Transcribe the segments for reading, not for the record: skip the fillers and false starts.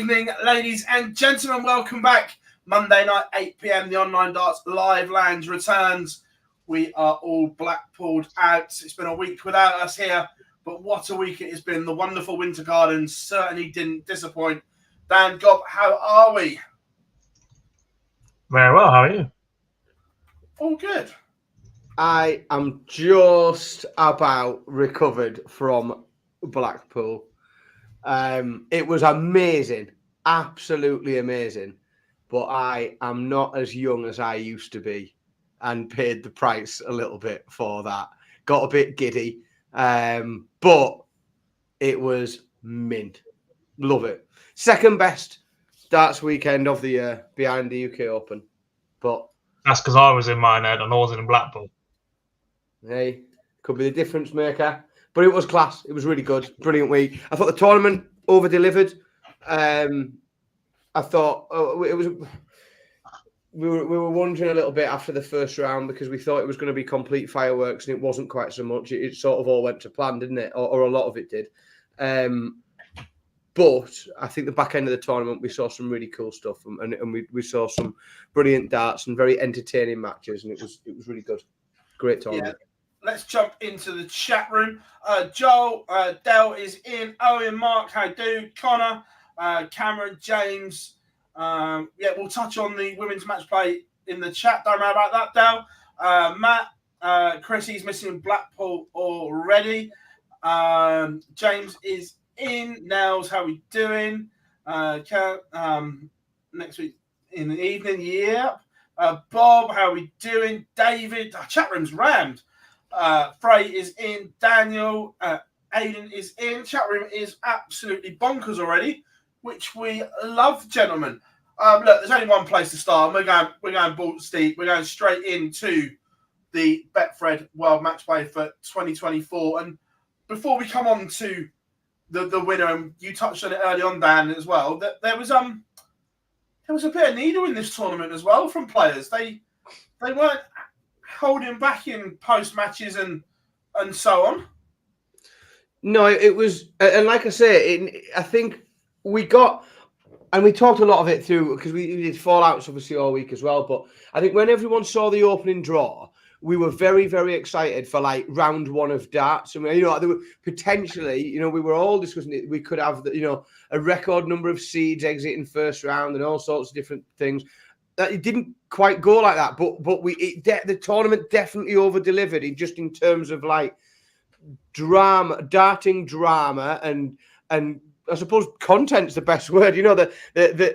evening, ladies and gentlemen. Welcome back. Monday night, 8 p.m. The Online Darts Live Lounge returns. We are all Blackpooled out. It's been a week without us here, but what a week it has been. The wonderful Winter Gardens certainly didn't disappoint. Dan Gobb, how are we? Very well, how are you? All good. I am just about recovered from Blackpool. It was amazing, absolutely amazing. But I am not as young as I used to be and paid the price a little bit for that. Got a bit giddy, but it was mint. Love it. Second best darts weekend of the year behind the UK Open. But that's because I was in mine head and I was in Blackpool. Hey, could be the difference maker. But it was class. It was really good. Brilliant week. I thought the tournament over-delivered. I thought it was. We were wondering a little bit after the first round because we thought it was going to be complete fireworks and it wasn't quite so much. It sort of all went to plan, didn't it? Or a lot of it did. But I think the back end of the tournament we saw some really cool stuff and we saw some brilliant darts and very entertaining matches and it was really good. Great tournament. Yeah. Let's jump into the chat room. Joel, Dell is in. Owen, Mark, how do? Connor, Cameron, James. We'll touch on the women's match play in the chat. Don't worry about that, Dell. Matt, Chrissy's missing Blackpool already. James is in. Nels, how we doing? Next week in the evening, yeah. Bob, how we doing? David, chat room's rammed. Frey is in. Daniel, Aiden is in. Chat room is absolutely bonkers already, which we love, gentlemen. Look, there's only one place to start. We're going balls deep. We're going straight into the Betfred World Match Play for 2024. And before we come on to the winner, and you touched on it early on, Dan, as well, that there was a bit of needle in this tournament as well from players. They weren't holding back in post matches and so on. No, it was, and like I say, I think we got, and we talked a lot of it through because we did fallouts obviously all week as well. But I think when everyone saw the opening draw, we were very, very excited for like round one of darts. I mean, there were potentially, we were all discussing it. We could have, a record number of seeds exiting first round and all sorts of different things. It didn't quite go like that, but the tournament definitely over-delivered in terms of like darting drama and I suppose content's the best word.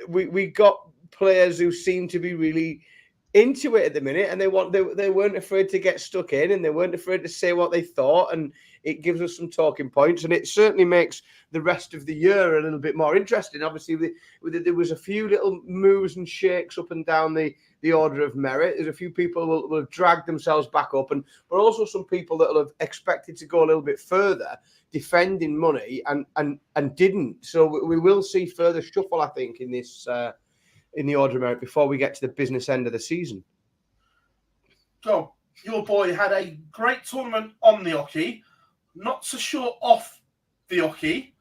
We got players who seem to be really into it at the minute, and they weren't afraid to get stuck in, and they weren't afraid to say what they thought, and it gives us some talking points, and it certainly makes the rest of the year a little bit more interesting. Obviously, there was a few little moves and shakes up and down the order of merit. There's a few people will have dragged themselves back up, but also some people that will have expected to go a little bit further, defending money, and didn't. So we will see further shuffle, I think, in this. In the order of merit before we get to the business end of the season. So, your boy had a great tournament on the Oki, not so sure off the Oki.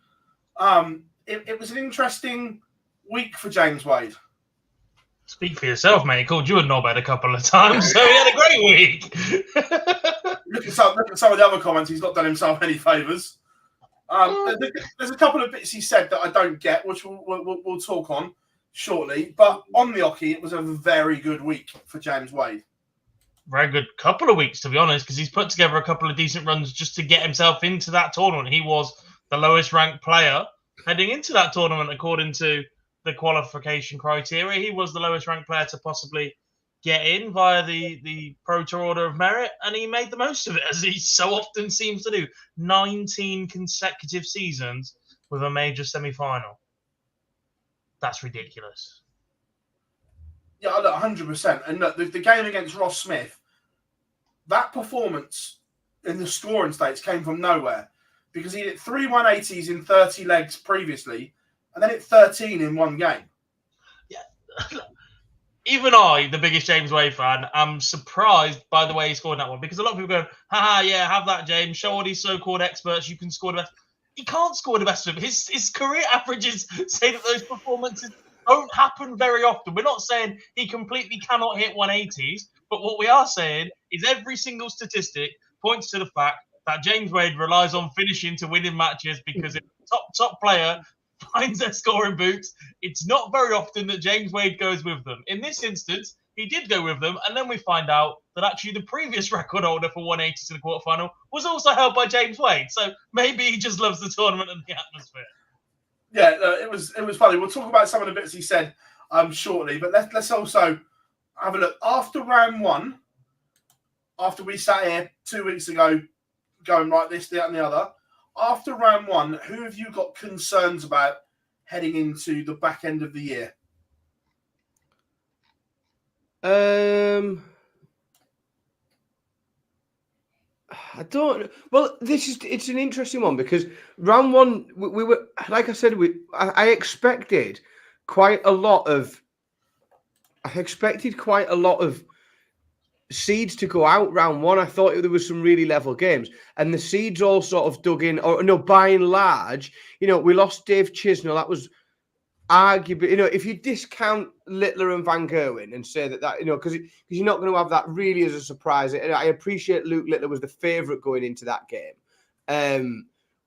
It was an interesting week for James Wade. Speak for yourself, mate. He called you a knobhead a couple of times, so he had a great week. Look at some of the other comments. He's not done himself any favours. There's a couple of bits he said that I don't get, which we'll talk on shortly, but on the Oki, it was a very good week for James Wade. Very good couple of weeks, to be honest, because he's put together a couple of decent runs just to get himself into that tournament. He was the lowest ranked player heading into that tournament, according to the qualification criteria. He was the lowest ranked player to possibly get in via the Pro Tour Order of Merit, and he made the most of it, as he so often seems to do. 19 consecutive seasons with a major semi-final. That's ridiculous. Yeah, look, 100%. And look, the game against Ross Smith, that performance in the scoring states came from nowhere because he hit 3 180s in 30 legs previously and then hit 13 in one game. Yeah. Even I, the biggest James Wade fan, am surprised by the way he scored that one because a lot of people go, haha, yeah, have that, James. Show all these so-called experts you can score the best. he can't score the best of them. His career averages say that those performances don't happen very often. We're not saying he completely cannot hit 180s, but what we are saying is every single statistic points to the fact that James Wade relies on finishing to winning matches, because if the top player finds their scoring boots, it's not very often that James Wade goes with them. In this instance, he did go with them, and then we find out that actually the previous record holder for 180s in the quarterfinal was also held by James Wade. So maybe he just loves the tournament and the atmosphere. Yeah, it was funny. We'll talk about some of the bits he said shortly, but let's also have a look. After round one, after we sat here 2 weeks ago going right this, that and the other, after round one, who have you got concerns about heading into the back end of the year? I don't. Well, it's an interesting one, because round one we were, like I said, I expected quite a lot of. I expected quite a lot of seeds to go out round one. I thought there was some really level games, and the seeds all sort of dug in. Or no, by and large, we lost Dave Chisnell. That was arguably, if you discount Littler and Van Gerwen and say that because you're not going to have that really as a surprise. I appreciate Luke Littler was the favourite going into that game,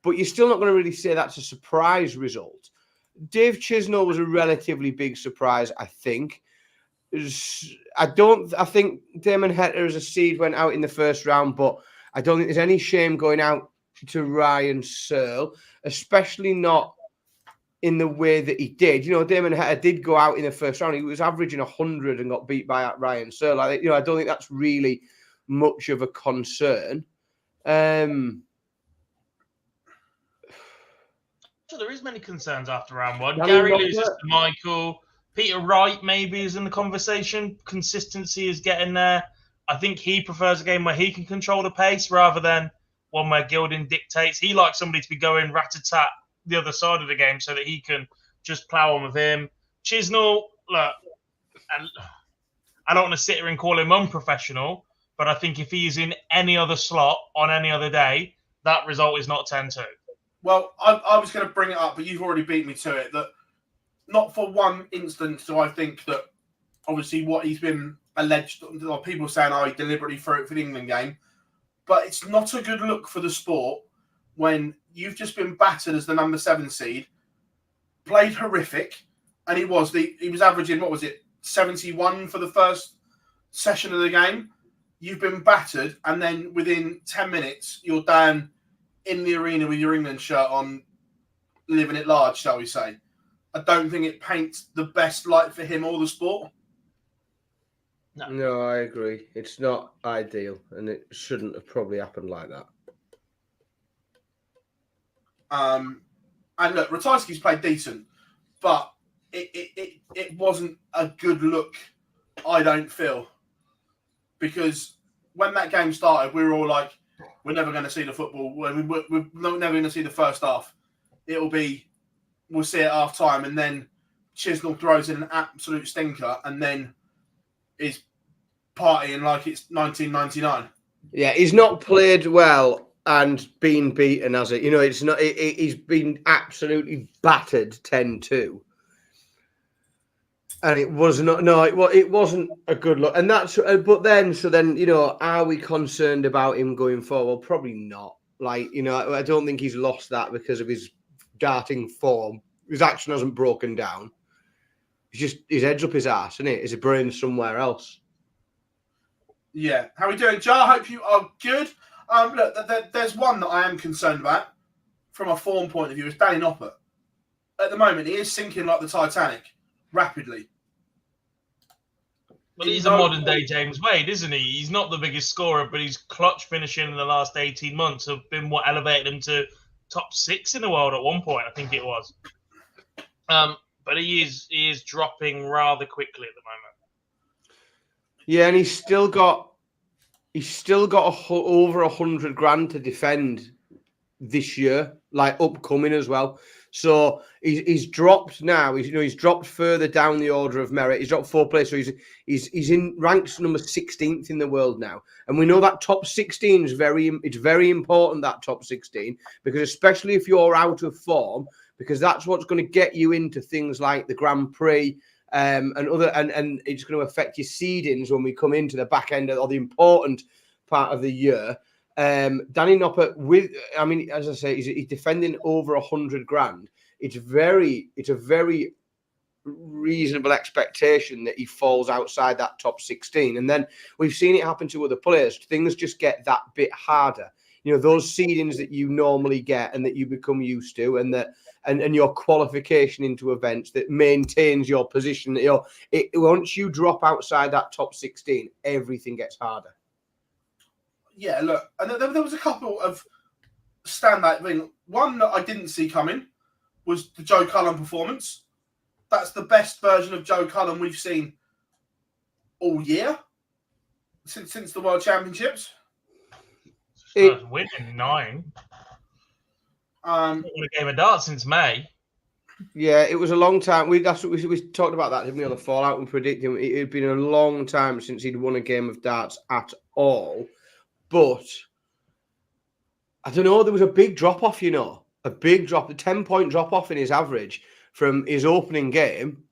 but you're still not going to really say that's a surprise result. Dave Chisnell was a relatively big surprise, I think. I think Damon Hector as a seed went out in the first round, but I don't think there's any shame going out to Ryan Searle, especially not in the way that he did. Damon Hector did go out in the first round. He was averaging 100 and got beat by Ryan Searle. I don't think that's really much of a concern. So there is many concerns after round one. Gary loses to Michael. Peter Wright maybe is in the conversation. Consistency is getting there. I think he prefers a game where he can control the pace rather than one where Gilding dictates. He likes somebody to be going rat-a-tat the other side of the game so that he can just plough on with him. Chisnell, look, I don't want to sit here and call him unprofessional, but I think if he's in any other slot on any other day, that result is not 10-2. Well, I was going to bring it up, but you've already beat me to it, that not for one instance do I think that obviously what he's been alleged, or people saying, he deliberately threw it for the England game, but it's not a good look for the sport when you've just been battered as the number 7 seed, played horrific, and he was averaging, 71 for the first session of the game. You've been battered, and then within 10 minutes, you're down in the arena with your England shirt on, living it large, shall we say. I don't think it paints the best light for him or the sport. No, I agree. It's not ideal, and it shouldn't have probably happened like that. And look, Ratajski's played decent, but it wasn't a good look, I don't feel. Because when that game started, we were all like, we're never going to see the football. We're never going to see the first half. We'll see it at half time, and then Chisnell throws in an absolute stinker and then is partying like it's 1999. Yeah, he's not played well and been beaten, has it? It's not. He's been absolutely battered 10-2. And it was not. No, it wasn't a good look. And that's. But then, are we concerned about him going forward? Well, probably not. I don't think he's lost that because of his darting form. His action hasn't broken down. It's just his head's up his arse, isn't it? His brain's somewhere else. Yeah. How are we doing, Jar? Hope you are good. Look, there's one that I am concerned about from a form point of view. Is Danny Noppert. At the moment, he is sinking like the Titanic rapidly. Well, he's a modern-day James Wade, isn't he? He's not the biggest scorer, but his clutch finishing in the last 18 months have been what elevated him to top 6 in the world at one point, I think it was. But he is dropping rather quickly at the moment. Yeah, and he's still got over $100,000 to defend this year, upcoming as well. So he's dropped now. He's dropped further down the order of merit. He's dropped 4 places. So he's in ranks number 16th in the world now. And we know that top 16 is very important, that top 16, because especially if you're out of form, because that's what's going to get you into things like the Grand Prix and it's going to affect your seedings when we come into the back end or the important part of the year. Danny Noppert, as I say, he's defending over 100 grand. It's a very reasonable expectation that he falls outside that top 16. And then we've seen it happen to other players. Things just get that bit harder. Those seedings that you normally get and that you become used to, and your qualification into events that maintains your position. Once you drop outside that top 16, everything gets harder. Yeah, look, and there was a couple of standout things. One that I didn't see coming was the Joe Cullen performance. That's the best version of Joe Cullen we've seen all year since the World Championships. Winning 9. Won a game of darts since May. Yeah, it was a long time. We talked about that, didn't we, on the Fallout, and predicting it had been a long time since he'd won a game of darts at all. But I don't know, there was a big drop-off, a big drop, a 10-point drop-off in his average from his opening game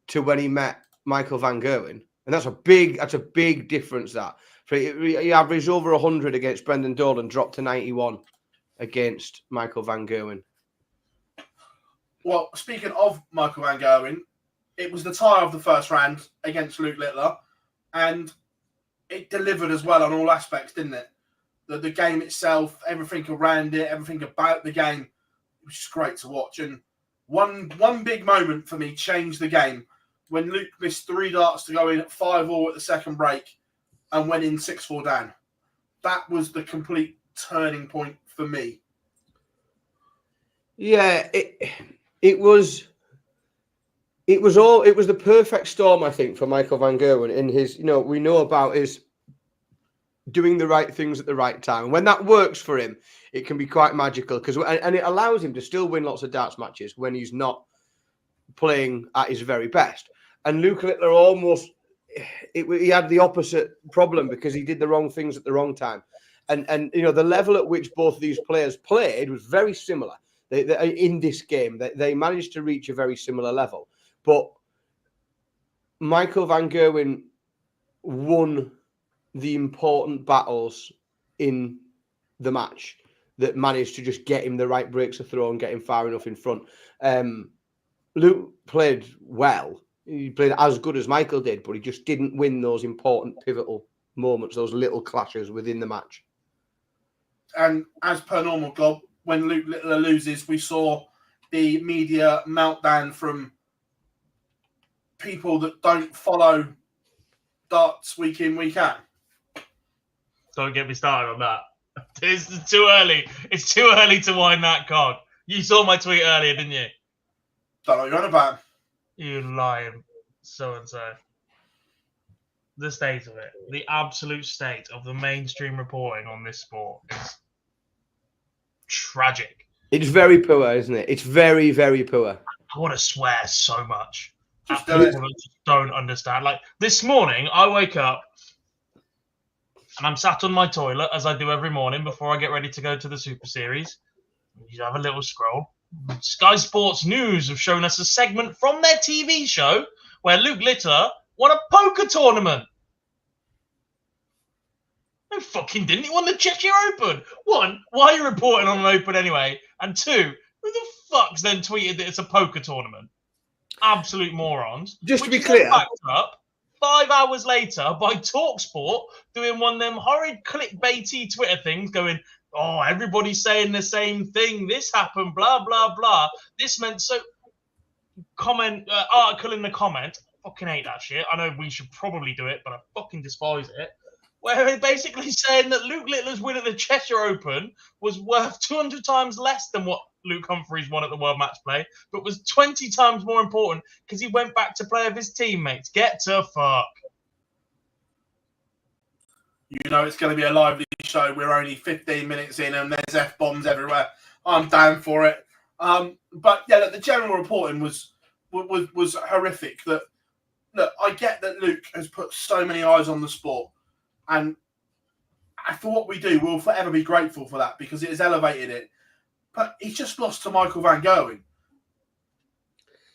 to when he met Michael Van Gerwen. And that's a big difference, that. He averaged over 100 against Brendan Dolan, dropped to 91 against Michael Van Gerwen. Well, speaking of Michael Van Gerwen, it was the tie of the first round against Luke Littler, and it delivered as well on all aspects, didn't it? The game itself, everything around it, everything about the game, it was just great to watch. And one big moment for me changed the game when Luke missed 3 darts to go in at 5-all at the second break and went in 6-4 down. That was the complete turning point for me. Yeah, it was the perfect storm, I think, for Michael Van Gerwen in his, we know about his doing the right things at the right time. And when that works for him, it can be quite magical and it allows him to still win lots of darts matches when he's not playing at his very best. And Luke Littler he had the opposite problem because he did the wrong things at the wrong time. And the level at which both of these players played was very similar. They in this game, they managed to reach a very similar level. But Michael Van Gerwen won the important battles in the match that managed to just get him the right breaks to throw and get him far enough in front. Luke played well. He played as good as Michael did, but he just didn't win those important pivotal moments, those little clashes within the match. And as per normal, Gob, when Luke Littler loses, we saw the media meltdown from people that don't follow darts week in, week out. Don't get me started on that. It's too early. It's too early to wind that cog. You saw my tweet earlier, didn't you? Don't know what you're on about. You lying so-and-so. The state of it, the absolute state of the mainstream reporting on this sport is tragic. It's very poor, isn't it? It's very, very poor. I want to swear so much. Just People don't understand. Like this morning, I wake up and I'm sat on my toilet as I do every morning before I get ready to go to the Super Series. You have a little scroll. Sky Sports News have shown us a segment from their TV show where Luke Littler won a poker tournament. No fucking didn't. He won the Cheshire Open. 1, why are you reporting on an Open anyway? And 2, who the fuck's then tweeted that it's a poker tournament? Absolute morons. Just to be clear, backed up 5 hours later by TalkSport doing one of them horrid clickbaity Twitter things going, oh, everybody's saying the same thing. This happened, blah, blah, blah. This meant so. Article in the comment. I fucking hate that shit. I know we should probably do it, but I fucking despise it. Where they're basically saying that Luke Littler's win at the Cheshire Open was worth 200 times less than what Luke Humphries won at the World Matchplay, but was 20 times more important because he went back to play with his teammates. Get to fuck. You know it's going to be a lively show. We're only 15 minutes in and there's F-bombs everywhere. I'm down for it. But yeah, look, the general reporting was horrific. That look, I get that Luke has put so many eyes on the sport, and for what we do, we'll forever be grateful for that because it has elevated it. But he's just lost to Michael Van Gerwen.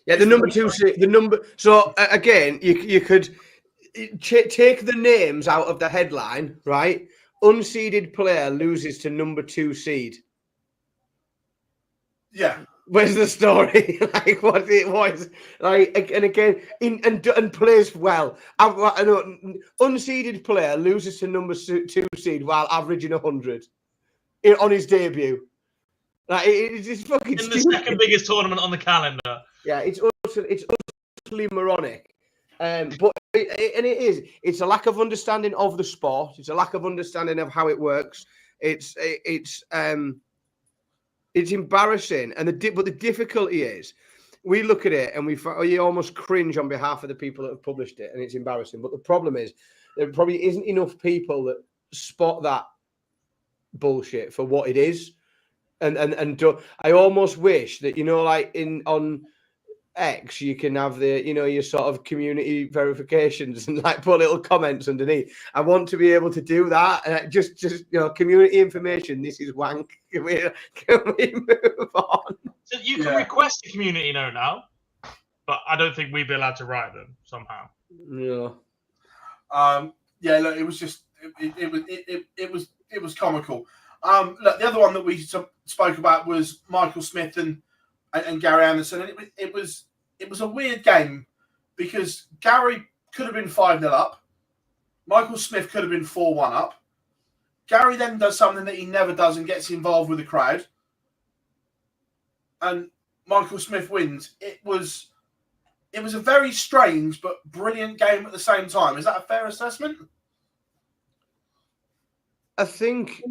Yeah, the number 2 seed. The number. So again, you could take the names out of the headline, right? Unseeded player loses to number 2 seed. Yeah. Where's the story? Like what it was like, and again, and plays well. I know unseeded player loses to number 2 seed while averaging 100 on his debut. Like it's fucking in stupid. The second biggest tournament on the calendar. Yeah, it's utterly moronic. But it's a lack of understanding of the sport. It's a lack of understanding of how it works. It's embarrassing, and but the difficulty is, we look at it and you almost cringe on behalf of the people that have published it, and it's embarrassing. But the problem is, there probably isn't enough people that spot that bullshit for what it is, and I almost wish that like on X, you can have the, your sort of community verifications and like put little comments underneath. I want to be able to do that. Just community information. This is wank. Can we move on? So you can request a community note now, but I don't think we'd be allowed to write them somehow. Yeah. Yeah. Look, it was just it was comical. Look, the other one that we spoke about was Michael Smith and Gary Anderson, and it was a weird game because Gary could have been 5-0 up, Michael Smith could have been 4-1 up. Gary then does something that he never does and gets involved with the crowd, and Michael Smith wins. It was a very strange but brilliant game at the same time. Is that a fair assessment? I think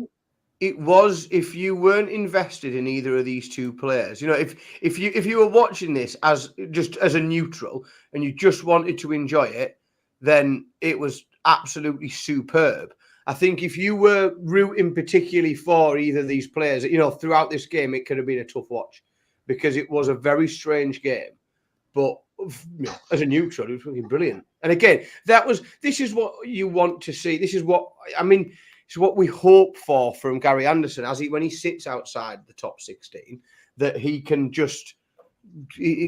it was, if you weren't invested in either of these two players. If you were watching this as a neutral and you just wanted to enjoy it, then it was absolutely superb. I think if you were rooting particularly for either of these players, throughout this game, it could have been a tough watch because it was a very strange game. But as a neutral, it was fucking brilliant. And again, this is what you want to see. This is what it's what we hope for from Gary Anderson when he sits outside the top 16, that he can just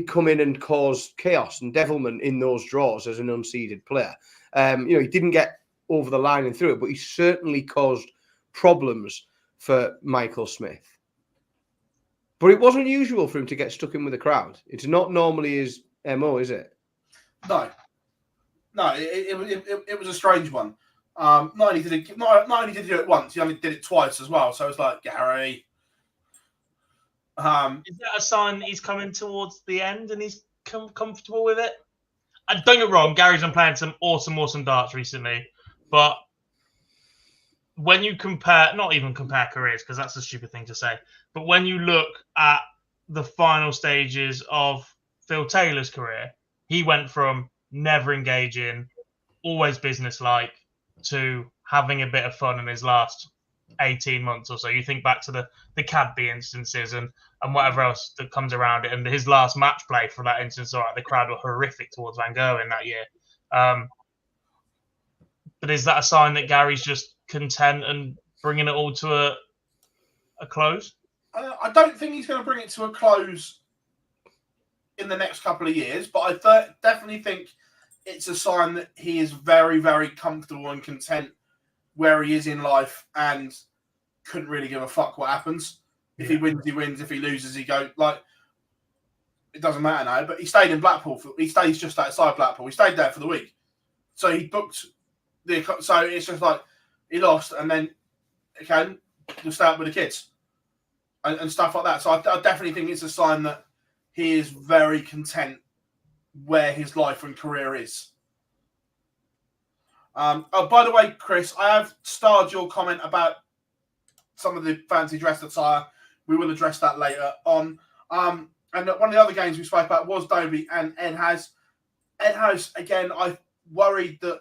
come in and cause chaos and devilment in those draws as an unseeded player. He didn't get over the line and through it, but he certainly caused problems for Michael Smith. But it wasn't usual for him to get stuck in with the crowd. It's not normally his MO, is it? No, it was a strange one. Not only did he do it once, he only did it twice as well. So it's like, Gary. Is that a sign he's coming towards the end and he's comfortable with it? Don't get wrong, Gary's been playing some awesome darts recently, but when you not even compare careers, because that's a stupid thing to say, but when you look at the final stages of Phil Taylor's career, he went from never engaging, always businesslike, to having a bit of fun in his last 18 months or so. You think back to the Cadby instances and whatever else that comes around it, and his last match play for that instance, all right, the crowd were horrific towards Van Gerwen that year. But is that a sign that Gary's just content and bringing it all to a close? I don't think he's going to bring it to a close in the next couple of years, but I definitely think it's a sign that he is very, very comfortable and content where he is in life and couldn't really give a fuck what happens. If he wins, he wins. If he loses, he goes. Like, it doesn't matter now. But he stayed in Blackpool. He stays just outside Blackpool. He stayed there for the week. So he booked so it's just like he lost and then, okay, you'll stay up with the kids and stuff like that. So I definitely think it's a sign that he is very content where his life and career is. By the way, Chris, I have starred your comment about some of the fancy dress attire. We will address that later on. And one of the other games we spoke about was Dobie and Ed House. Ed House, again, I worried that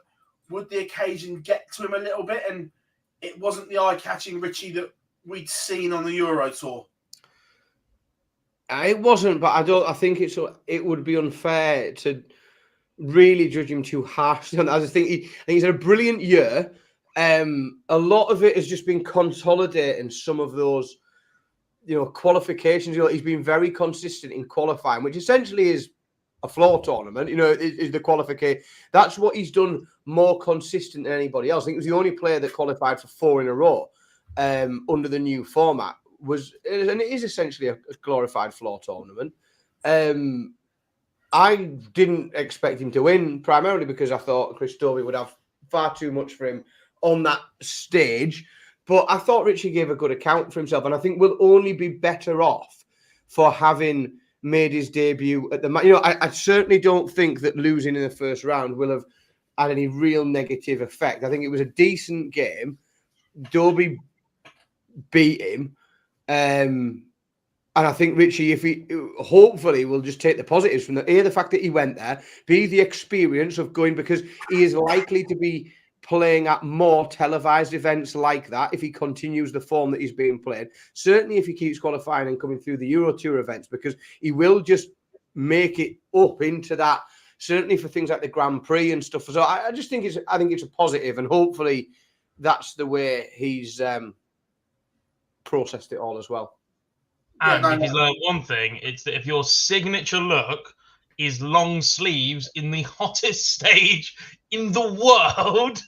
would the occasion get to him a little bit, and it wasn't the eye-catching Richie that we'd seen on the Euro Tour. It wasn't, but I think it would be unfair to really judge him too harshly on that. I think he's had a brilliant year. A lot of it has just been consolidating some of those, qualifications. He's been very consistent in qualifying, which essentially is a floor tournament. Is the qualification. That's what he's done more consistent than anybody else. I think he was the only player that qualified for 4 in a row under the new format. And it is essentially a glorified floor tournament. I didn't expect him to win, primarily because I thought Chris Dobey would have far too much for him on that stage. But I thought Richie gave a good account for himself, and I think we'll only be better off for having made his debut at the match. I certainly don't think that losing in the first round will have had any real negative effect. I think it was a decent game. Dobey beat him. And I think Richie, hopefully will just take the positives from the fact that he went there, B, the experience of going, because he is likely to be playing at more televised events like that if he continues the form that he's being played. Certainly if he keeps qualifying and coming through the Euro Tour events, because he will just make it up into that, certainly for things like the Grand Prix and stuff. So I just think I think it's a positive, and hopefully that's the way he's processed it all as well. And if he's learned one thing, it's that if your signature look is long sleeves in the hottest stage in the world,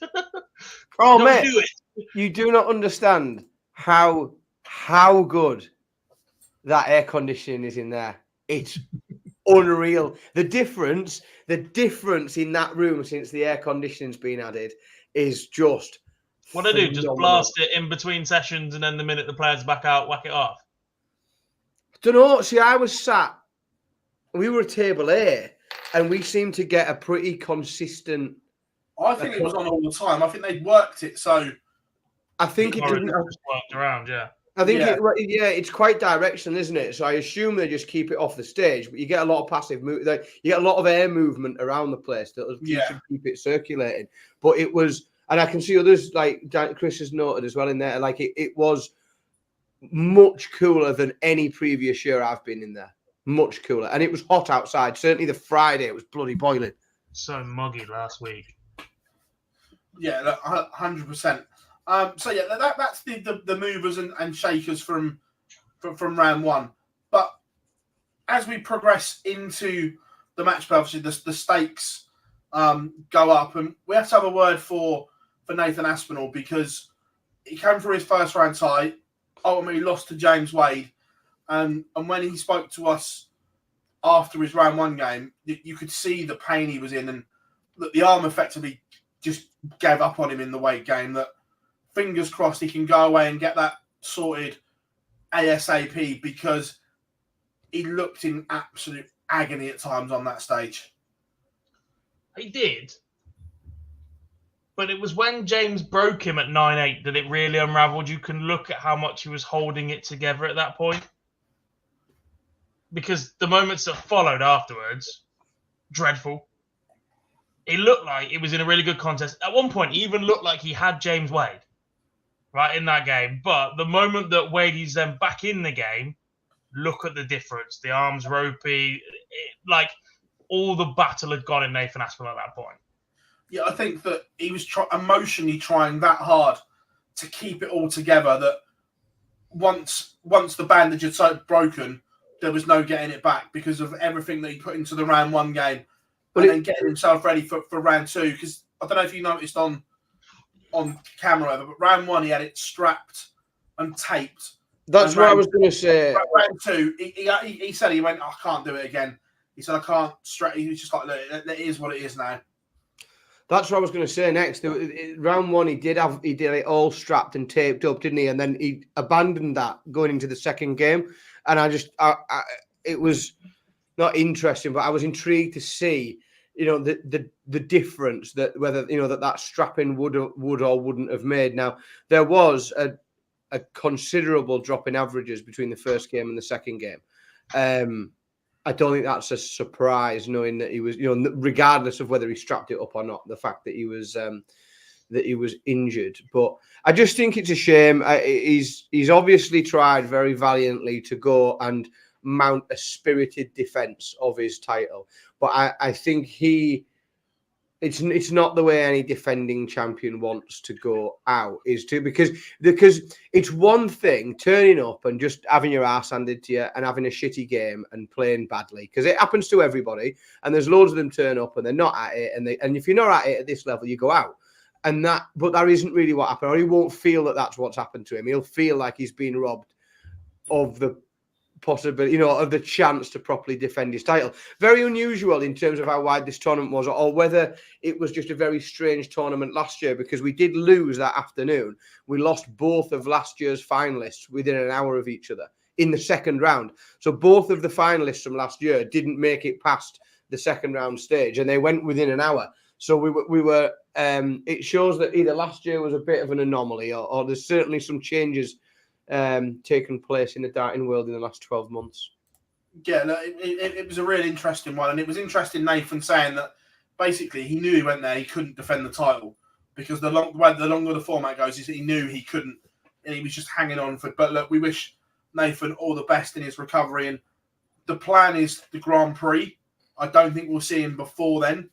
oh don't mate, do it. You do not understand how good that air conditioning is in there. It's unreal. The difference in that room since the air conditioning's been added is just what I do, just blast it in between sessions, and then the minute the players back out, whack it off. Don't know. See, I was sat. We were at table A, and we seemed to get a pretty consistent. I think it was on all the time. I think they'd worked it, so I think it didn't just worked around. Yeah, I think it's quite directional, isn't it? So I assume they just keep it off the stage, but you get a lot of passive movement. You get a lot of air movement around the place that should keep it circulating. But it was, and I can see others like Chris has noted as well in there. Like it was much cooler than any previous year I've been in there. Much cooler. And it was hot outside. Certainly the Friday, it was bloody boiling. So muggy last week. Yeah, 100%. So yeah, that's the movers and shakers from round one. But as we progress into the match play, obviously the stakes go up, and we have to have a word for Nathan Aspinall, because he came through his first round tie, ultimately lost to James Wade, and when he spoke to us after his round one game, you could see the pain he was in, and that the arm effectively just gave up on him in the weight game. That fingers crossed he can go away and get that sorted ASAP, because he looked in absolute agony at times on that stage. He did. But it was when James broke him at 9-8 that it really unravelled. You can look at how much he was holding it together at that point. Because the moments that followed afterwards, dreadful. It looked like it was in a really good contest. At one point, he even looked like he had James Wade, right, in that game. But the moment that Wade is then back in the game, look at the difference. The arms ropey. Like, all the battle had gone in Nathan Aspinall at that point. Yeah, I think that he was emotionally trying that hard to keep it all together, that once the bandage had so broken, there was no getting it back because of everything that he put into the round one game, and then getting himself ready for round two. Because I don't know if you noticed on camera, but round one he had it strapped and taped. That's what I was going to say. Round two, he said he went, I can't do it again. He said, I can't strap. He was just like, look, it is what it is now. That's what I was going to say next. Round one, he did it all strapped and taped up, didn't he? And then he abandoned that going into the second game. And it was not interesting, but I was intrigued to see, the difference that whether that strapping would or wouldn't have made. Now there was a considerable drop in averages between the first game and the second game. I don't think that's a surprise, knowing that he was, regardless of whether he strapped it up or not, the fact that he was injured. But I just think it's a shame. He's obviously tried very valiantly to go and mount a spirited defence of his title. But I think it's not the way any defending champion wants to go out, because it's one thing turning up and just having your ass handed to you and having a shitty game and playing badly, because it happens to everybody, and there's loads of them turn up and they're not at it, and if you're not at it at this level, you go out. But that isn't really what happened, or he won't feel that that's what's happened to him. He'll feel like he's been robbed of the possibility, of the chance to properly defend his title. Very unusual in terms of how wide this tournament was, or whether it was just a very strange tournament last year, because we did lose that afternoon. We lost both of last year's finalists within an hour of each other in the second round. So both of the finalists from last year didn't make it past the second round stage, and they went within an hour. So we were. It shows that either last year was a bit of an anomaly, or there's certainly some changes taken place in the darting world in the last 12 months. Yeah, no, it was a really interesting one, and it was interesting Nathan saying that basically he knew he went there, he couldn't defend the title, because the longer the format goes is that he knew he couldn't, and he was just hanging on for. But look, we wish Nathan all the best in his recovery, and the plan is the Grand Prix. I don't think we'll see him before then.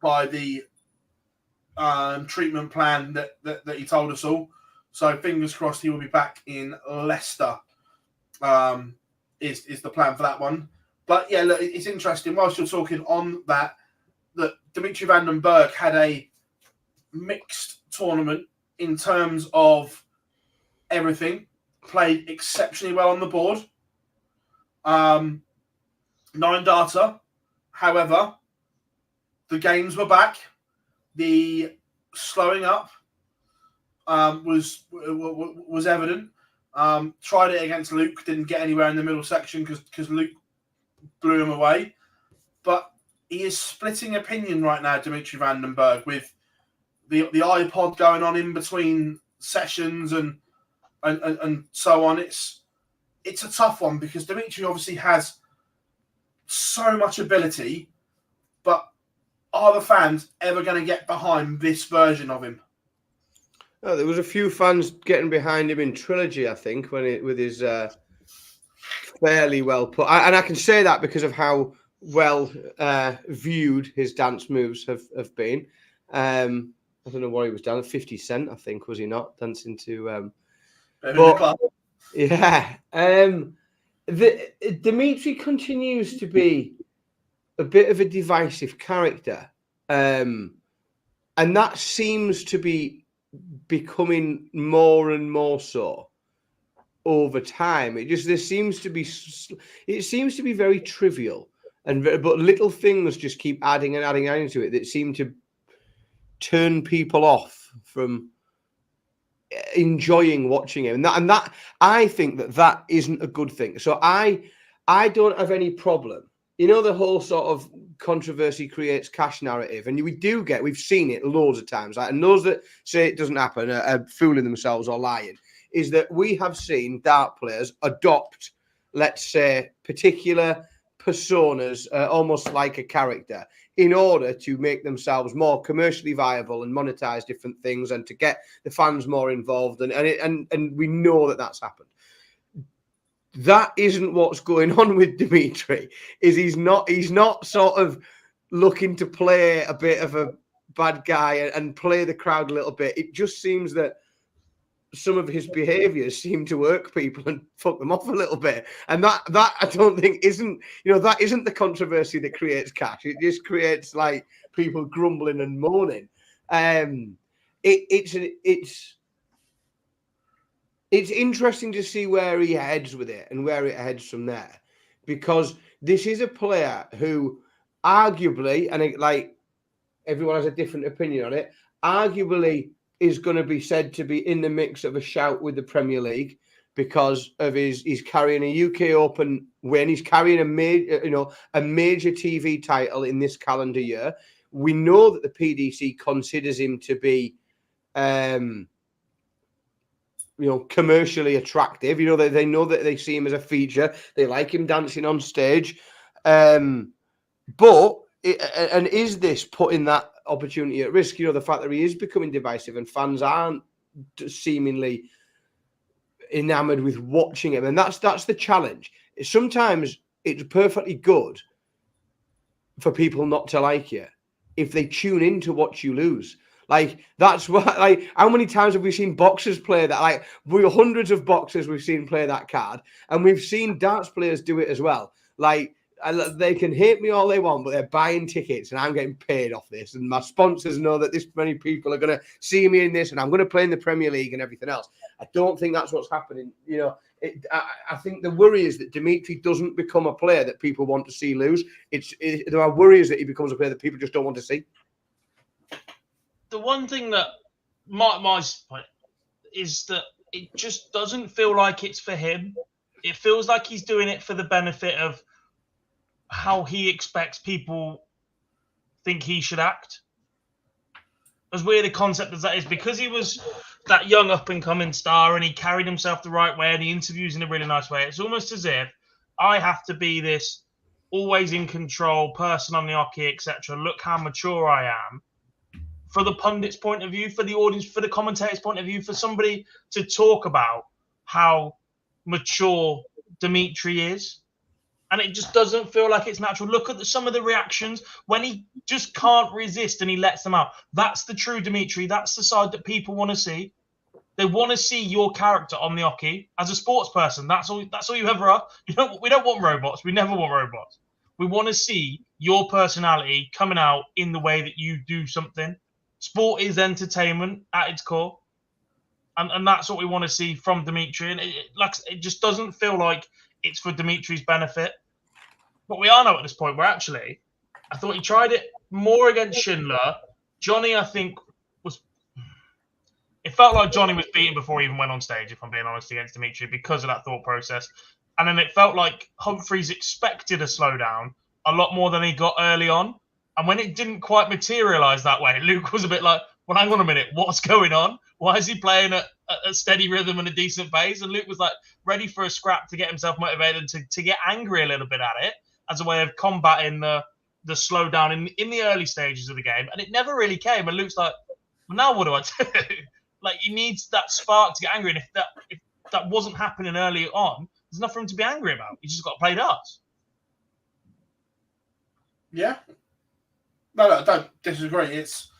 By the treatment plan that he told us all. So fingers crossed he will be back in Leicester, is the plan for that one. But yeah, look, it's interesting. Whilst you're talking on that Dimitri Vandenbergh had a mixed tournament in terms of everything. Played exceptionally well on the board. 9 data. However, the games were back. The slowing up was evident. Tried it against Luke, didn't get anywhere in the middle section because Luke blew him away. But he is splitting opinion right now, Dimitri Vandenbergh, with the iPod going on in between sessions and so on. It's a tough one, because Dimitri obviously has so much ability, but are the fans ever going to get behind this version of him? Oh, there was a few fans getting behind him in Trilogy, I think, with his fairly well put. And I can say that because of how well viewed his dance moves have been. I don't know what he was down, 50 Cent, I think, was he not, dancing to... but, yeah. Dimitri continues to be a bit of a divisive character, and that seems to be becoming more and more so over time. It seems to be very trivial, but little things just keep adding to it that seem to turn people off from enjoying watching him, and that I think that isn't a good thing. So I don't have any problem. The whole sort of controversy creates cash narrative, and we've seen it loads of times. And those that say it doesn't happen are fooling themselves or lying. Is that we have seen dart players adopt, let's say, particular personas, almost like a character, in order to make themselves more commercially viable and monetize different things, and to get the fans more involved. And we know that that's happened. That isn't what's going on with Dimitri. He's not sort of looking to play a bit of a bad guy and play the crowd a little bit. It just seems that some of his behaviors seem to irk people and fuck them off a little bit. And that I don't think isn't the controversy that creates cash. It just creates like people grumbling and moaning. It's interesting to see where he heads with it and where it heads from there, because this is a player who arguably, and like everyone has a different opinion on it, arguably is going to be said to be in the mix of a shout with the Premier League, because of he's carrying a UK Open win. He's carrying a major TV title in this calendar year. We know that the PDC considers him to be, commercially attractive. They know that they see him as a feature. They like him dancing on stage. But is this putting that opportunity at risk? The fact that he is becoming divisive and fans aren't seemingly enamored with watching him, and that's the challenge. Sometimes it's perfectly good for people not to like you if they tune in to watch you lose. Like, that's what, like, how many times have we seen boxers play that? Like, we're hundreds of boxers we've seen play that card, and we've seen darts players do it as well. Like, they can hate me all they want, but they're buying tickets and I'm getting paid off this. And my sponsors know that this many people are going to see me in this, and I'm going to play in the Premier League and everything else. I don't think that's what's happening. You know, I think the worry is that Dimitri doesn't become a player that people want to see lose. There are worries that he becomes a player that people just don't want to see. The one thing that my point is that it just doesn't feel like it's for him. It feels like he's doing it for the benefit of how he expects people think he should act. As weird a concept as that is, because he was that young up-and-coming star and he carried himself the right way and he interviews in a really nice way, it's almost as if I have to be this always in control person on the hockey, etc. Look how mature I am. For the pundit's point of view, for the audience, for the commentator's point of view, for somebody to talk about how mature Dimitri is. And it just doesn't feel like it's natural. Look at some of the reactions when he just can't resist and he lets them out. That's the true Dimitri. That's the side that people want to see. They want to see your character on the hockey as a sports person. That's all you ever are. We don't want robots. We never want robots. We want to see your personality coming out in the way that you do something. Sport is entertainment at its core. And that's what we want to see from Dimitri. And it just doesn't feel like it's for Dimitri's benefit. But we are now at this point where actually, I thought he tried it more against Schindler. Johnny, I think, it felt like Johnny was beaten before he even went on stage, if I'm being honest, against Dimitri because of that thought process. And then it felt like Humphries expected a slowdown a lot more than he got early on. And when it didn't quite materialise that way, Luke was a bit like, well, hang on a minute, what's going on? Why is he playing at a steady rhythm and a decent pace? And Luke was like ready for a scrap to get himself motivated to get angry a little bit at it as a way of combating the slowdown in the early stages of the game. And it never really came. And Luke's like, well, now what do I do? Like, he needs that spark to get angry. And if that wasn't happening early on, there's nothing for him to be angry about. He's just got to play darts. Yeah. No, I don't disagree. It's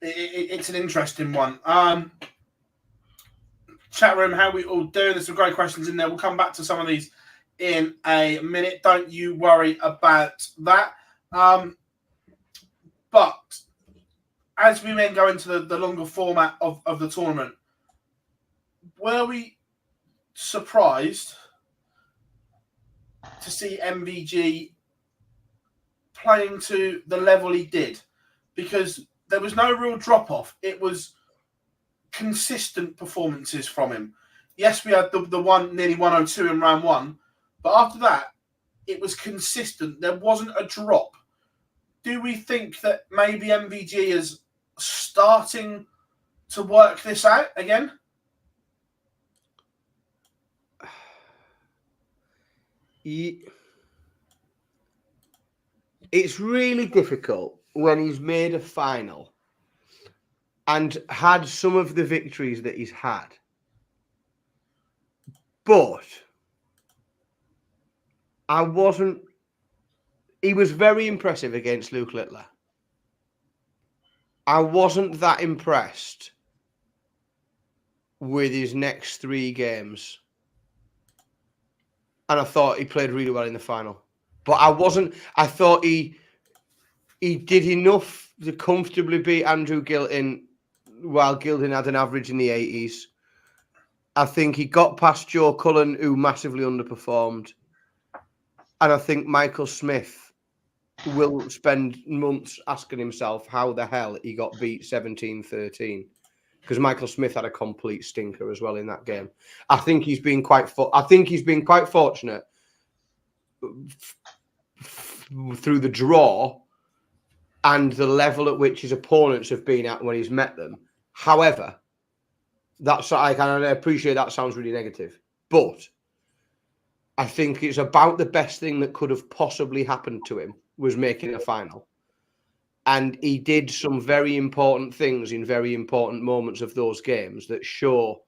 an interesting one. Chat room, how we all doing? There's some great questions in there. We'll come back to some of these in a minute. Don't you worry about that. But as we then go into the longer format of the tournament, were we surprised to see MVG playing to the level he did? Because there was no real drop-off. It was consistent performances from him. Yes, we had the one nearly 102 in round one, but after that, it was consistent. There wasn't a drop. Do we think that maybe MVG is starting to work this out again? It's really difficult when he's made a final and had some of the victories that he's had. But he was very impressive against Luke Littler. I wasn't that impressed with his next three games. And I thought he played really well in the final. But I thought he did enough to comfortably beat Andrew Gilton while Gilton had an average in the 80s. I think he got past Joe Cullen, who massively underperformed. And I think Michael Smith will spend months asking himself how the hell he got beat 17-13. Because Michael Smith had a complete stinker as well in that game. I think he's been quite fortunate through the draw and the level at which his opponents have been at when he's met them. However, I appreciate that sounds really negative, but I think it's about the best thing that could have possibly happened to him was making a final. And he did some very important things in very important moments of those games that show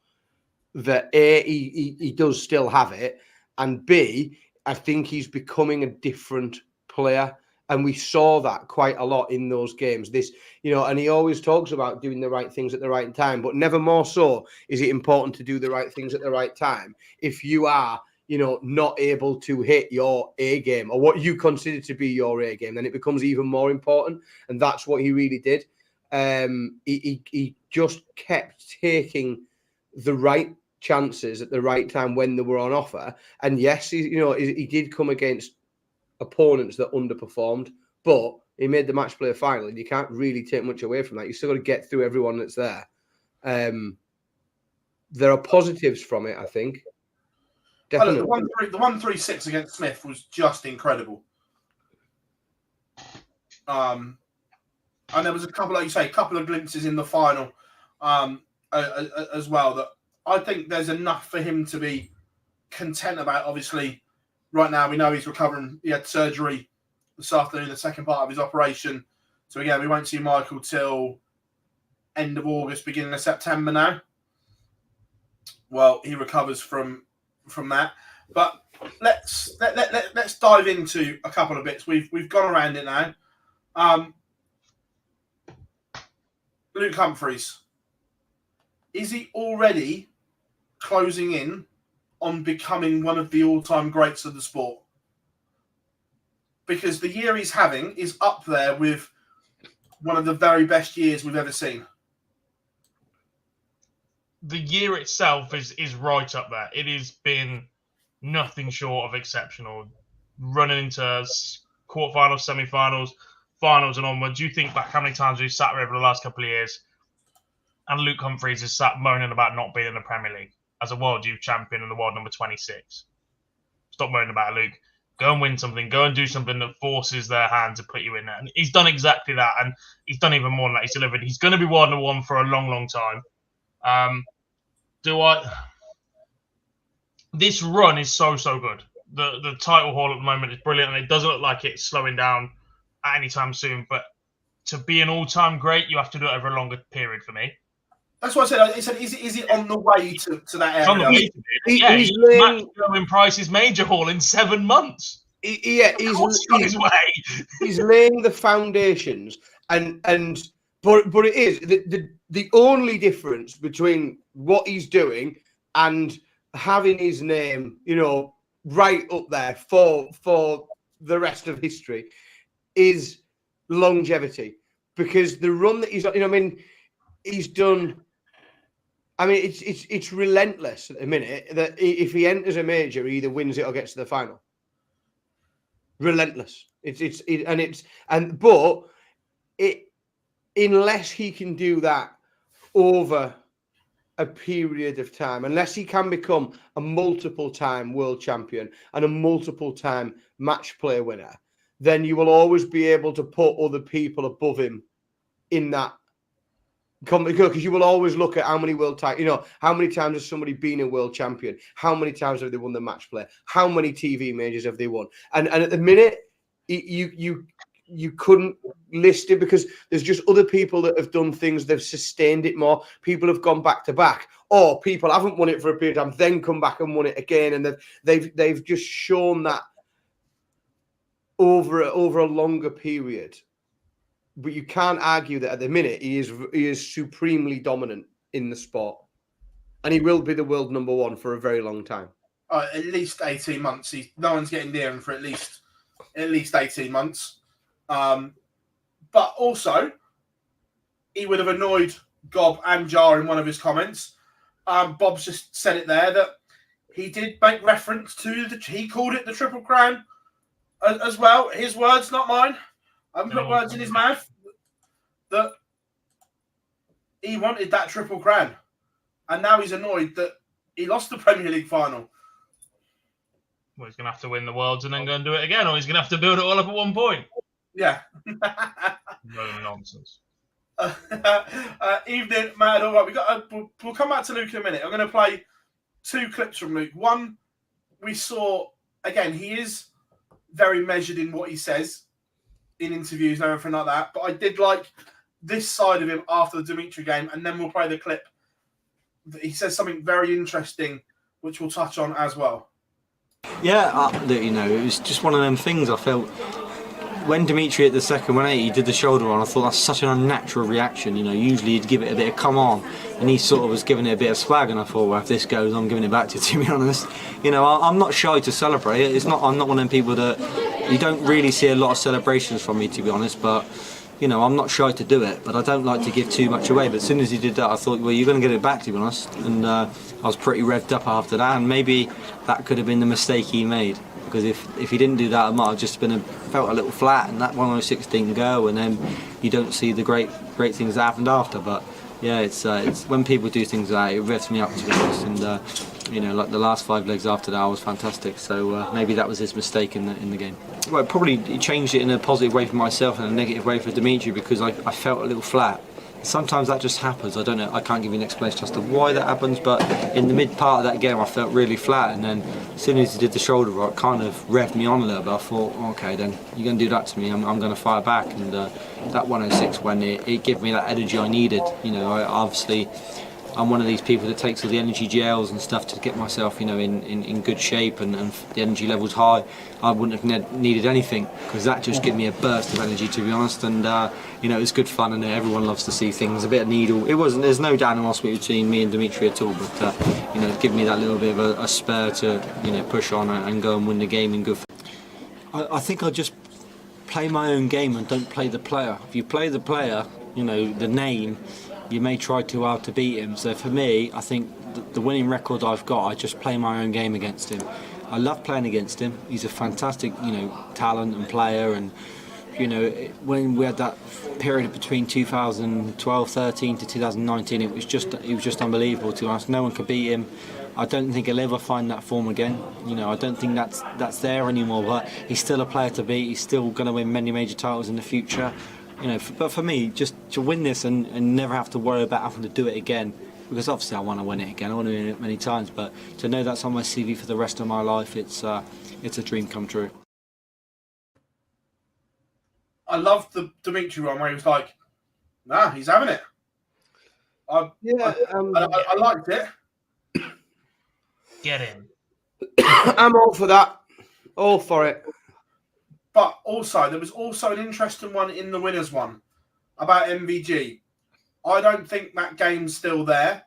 that A, he does still have it, and B, I think he's becoming a different player. And we saw that quite a lot in those games. And he always talks about doing the right things at the right time, but never more so is it important to do the right things at the right time if you are, not able to hit your A game or what you consider to be your A game. Then it becomes even more important, and that's what he really did. He just kept taking the right chances at the right time when they were on offer. And yes, he did come against opponents that underperformed, but he made the match play final, and you can't really take much away from that. You still got to get through everyone that's there. There are positives from it, I think. Definitely. The 1-3-6 against Smith was just incredible. And there was a couple, like you say, a couple of glimpses in the final as well that I think there's enough for him to be content about. Obviously, right now we know he's recovering. He had surgery this afternoon, the second part of his operation. So again, we won't see Michael till end of August, beginning of September now. Well, he recovers from that. But let's dive into a couple of bits. We've gone around it now. Luke Humphries, is he already closing in on becoming one of the all-time greats of the sport? Because the year he's having is up there with one of the very best years we've ever seen. The year itself is right up there. It has been nothing short of exceptional. Running into quarterfinals, semi-finals, finals and onwards. You think back how many times we've sat here over the last couple of years and Luke Humphries has sat moaning about not being in the Premier League as a world youth champion and the world number 26. Stop moaning about it, Luke. Go and win something. Go and do something that forces their hand to put you in there. And he's done exactly that. And he's done even more than that. He's delivered. He's going to be world number one for a long, long time. This run is so good. The title haul at the moment is brilliant, and it doesn't look like it's slowing down at any time soon. But to be an all-time great, you have to do it over a longer period for me. That's what I said. Is it on the way to that area? It's on the way to it. He's matched Gerwen Price's major haul in 7 months. He's on his way. He's laying the foundations, but it is the only difference between what he's doing and having his name, right up there for the rest of history is longevity. Because the run that he's done, he's done. It's relentless at the minute that if he enters a major, he either wins it or gets to the final. Relentless. Unless he can do that over a period of time, unless he can become a multiple-time world champion and a multiple-time match play winner, then you will always be able to put other people above him in that. Because you will always look at how many world titles, how many times has somebody been a world champion? How many times have they won the match play? How many TV majors have they won? And at the minute, you couldn't list it because there's just other people that have done things. They've sustained it more. People have gone back to back, or people haven't won it for a period of time, then come back and won it again, and they've just shown that over a longer period. But you can't argue that at the minute he is supremely dominant in the sport, and he will be the world number one for a very long time. At least 18 months. No one's getting near him for at least 18 months. But also, he would have annoyed Gob and Jar in one of his comments. Bob's just said it there that he did make reference to he called it the Triple Crown as well. His words, not mine. I haven't put words in his mouth. That he wanted that Triple Crown, and now he's annoyed that he lost the Premier League final. Well, he's going to have to win the Worlds and then go and do it again, or he's going to have to build it all up at one point. Yeah. No nonsense. Evening, Matt. All right, we'll come back to Luke in a minute. I'm going to play 2 clips from Luke. One, we saw, again, he is very measured in what he says in interviews and everything like that. But I did like this side of him after the Dimitri game, and then we'll play the clip he says something very interesting, which we'll touch on as well. Yeah, it was just one of them things. I felt when Dimitri hit the second 180, he did the shoulder on. I thought that's such an unnatural reaction. Usually he'd give it a bit of come on, and he sort of was giving it a bit of swag. And I thought, well, if this goes, I'm giving it back to you. To be honest, I'm not shy to celebrate it. I'm not one of them people that you don't really see a lot of celebrations from me, to be honest. But I'm not shy to do it, but I don't like to give too much away. But as soon as he did that, I thought, well, you're going to get it back, to be honest. And I was pretty revved up after that, and maybe that could have been the mistake he made. Because if he didn't do that, I might have just felt a little flat, and that 106 didn't go, and then you don't see the great things that happened after. But yeah, it's when people do things like that, it revs me up, to be honest. And like the last 5 legs after that, was fantastic. So maybe that was his mistake in the game. Well, probably changed it in a positive way for myself and a negative way for Dimitri, because I felt a little flat. Sometimes that just happens. I don't know. I can't give you an explanation as to why that happens, but in the mid part of that game, I felt really flat, and then as soon as he did the shoulder rock, kind of revved me on a little bit. I thought, okay, then you're going to do that to me. I'm going to fire back, and that 106, when it gave me that energy I needed. I'm one of these people that takes all the energy gels and stuff to get myself, in good shape and the energy levels high. I wouldn't have needed anything, because that just gave me a burst of energy, to be honest. And it was good fun, and everyone loves to see things. A bit of needle. There's no animosity between me and Dimitri at all, but it gave me that little bit of a spur to push on and go and win the game in good. I think I just play my own game and don't play the player. If you play the player, the name, you may try too hard to beat him. So for me, I think the winning record I've got, I just play my own game against him. I love playing against him. He's a fantastic, talent and player. And when we had that period between 2012-13 to 2019, it was just unbelievable, to us. No one could beat him. I don't think he'll ever find that form again. I don't think that's there anymore. But he's still a player to beat. He's still going to win many major titles in the future. But for me, just to win this and never have to worry about having to do it again, because obviously I want to win it again. I want to win it many times, but to know that's on my CV for the rest of my life, it's a dream come true. I love the Dimitri one where he was like, "Nah, he's having it." I liked it. Get in. I'm all for that. All for it. But also, there was also an interesting one in the winners one about MVG. I don't think that game's still there,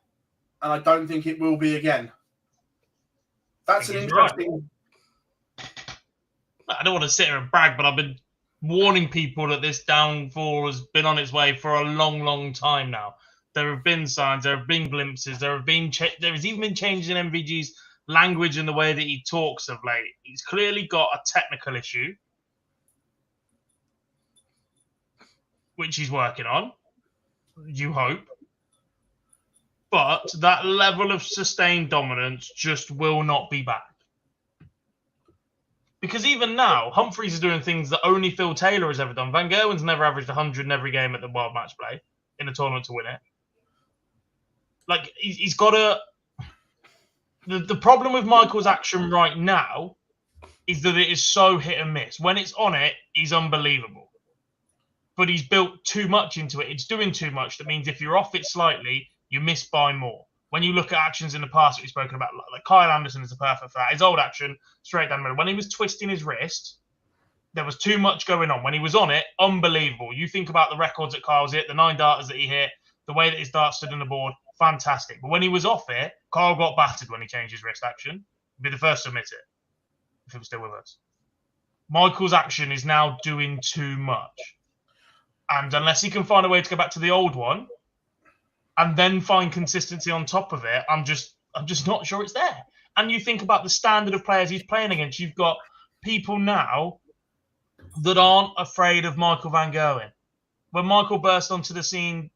and I don't think it will be again. That's an interesting... Right. I don't want to sit here and brag, but I've been warning people that this downfall has been on its way for a long, long time now. There have been signs, there have been glimpses, there has even been changes in MVG's language and the way that he talks of late. He's clearly got a technical issue, which he's working on, you hope. But that level of sustained dominance just will not be back. Because even now, Humphries is doing things that only Phil Taylor has ever done. Van Gerwen's never averaged 100 in every game at the World Matchplay in a tournament to win it. Like, he's got a... The problem with Michael's action right now is that it is so hit and miss. When it's on it, he's unbelievable. But he's built too much into it. It's doing too much. That means if you're off it slightly, you miss by more. When you look at actions in the past that we've spoken about, like Kyle Anderson is a perfect for that. His old action, straight down the middle. When he was twisting his wrist, there was too much going on. When he was on it, unbelievable. You think about the records that Kyle's hit, the 9 darters that he hit, the way that his dart stood on the board, fantastic. But when he was off it, Kyle got battered when he changed his wrist action. He'd be the first to admit it, if he was still with us. Michael's action is now doing too much. And unless he can find a way to go back to the old one and then find consistency on top of it, I'm just not sure it's there. And you think about the standard of players he's playing against. You've got people now that aren't afraid of Michael van Gerwen. When Michael burst onto the scene,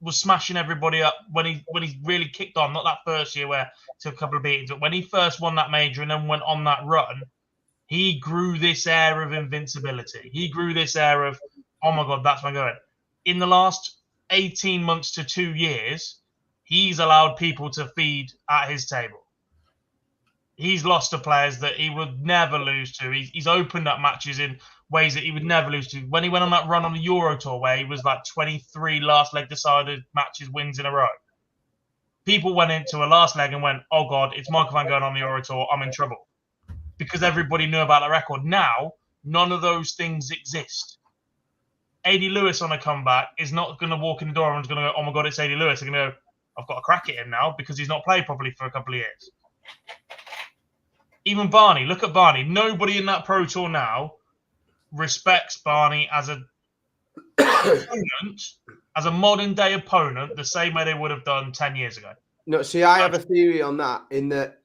was smashing everybody up when he really kicked on, not that first year where he took a couple of beatings, but when he first won that major and then went on that run, he grew this air of invincibility. He grew this air of, oh my God, that's Van Gerwen. In the last 18 months to 2 years, he's allowed people to feed at his table. He's lost to players that he would never lose to. He's opened up matches in ways that he would never lose to. When he went on that run on the Euro Tour where he was like 23 last leg decided matches wins in a row, people went into a last leg and went, "Oh God, it's Michael Van Gerwen on the Orator. I'm in trouble," because everybody knew about the record. Now, none of those things exist. AD Lewis on a comeback is not going to walk in the door and is going to go, "Oh my God, it's AD Lewis." They're going to go, "I've got to crack at him now," because he's not played properly for a couple of years. Even Barney, look at Barney. Nobody in that Pro Tour now respects Barney as a opponent, as a modern day opponent, the same way they would have done 10 years ago. No, see, I have a theory on that. In that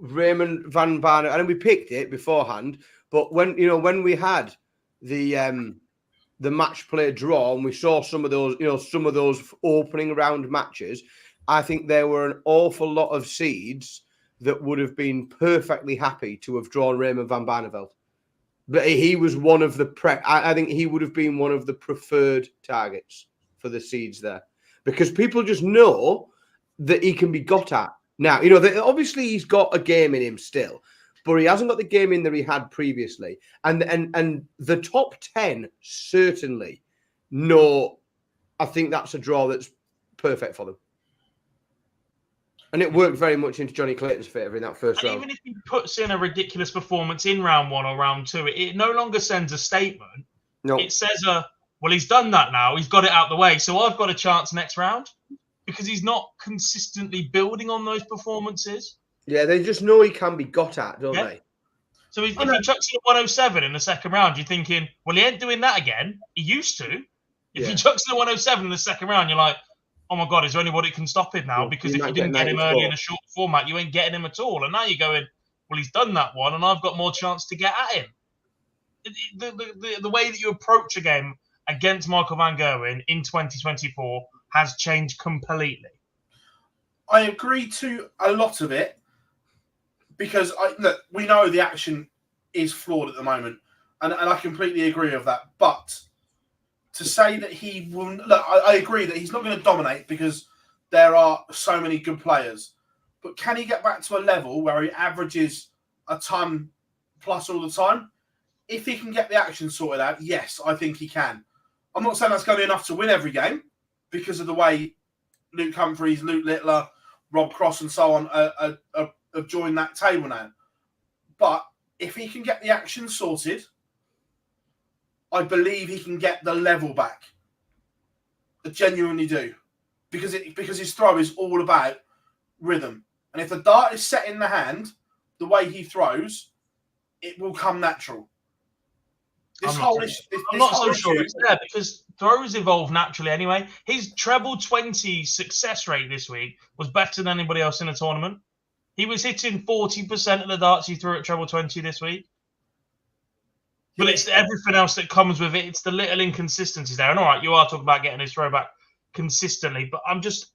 Raymond Van Barney, I know we picked it beforehand, but when we had the match play draw and we saw some of those opening round matches, I think there were an awful lot of seeds that would have been perfectly happy to have drawn Raymond Van Barneveld. But he was one of the I think he would have been one of the preferred targets for the seeds there, because people just know that he can be got at. Now, obviously he's got a game in him still, but he hasn't got the game in that he had previously. And the top 10 certainly know. I think that's a draw that's perfect for them. And it worked very much into Johnny Clayton's favour in that first round. Even if he puts in a ridiculous performance in round 1 or round 2, it no longer sends a statement. No. It says, well, he's done that now. He's got it out the way. So I've got a chance next round, because he's not consistently building on those performances. Yeah, they just know he can be got at, don't they? So if he chucks in a 107 in the second round, you're thinking, well, he ain't doing that again. He used to. If he chucks in a 107 in the second round, you're like, oh my God, is there anybody that can stop him now? Because if you didn't get him early in a short format, you ain't getting him at all. And now you're going, well, he's done that one, and I've got more chance to get at him. The way that you approach a game against Michael Van Gerwen in 2024 has changed completely. I agree to a lot of it, because we know the action is flawed at the moment, and I completely agree with that. But to say that he will... Look, I agree that he's not going to dominate because there are so many good players. But can he get back to a level where he averages a ton plus all the time? If he can get the action sorted out, yes, I think he can. I'm not saying that's going to be enough to win every game, because of the way Luke Humphries, Luke Littler, Rob Cross and so on have joined that table now. But if he can get the action sorted, I believe he can get the level back. I genuinely do. Because his throw is all about rhythm. And if the dart is set in the hand, the way he throws, it will come natural. I'm not so sure it's there, because throws evolve naturally anyway. His treble 20 success rate this week was better than anybody else in the tournament. He was hitting 40% of the darts he threw at treble 20 this week. But it's everything else that comes with it. It's the little inconsistencies there. And all right, you are talking about getting his throw back consistently, but I'm just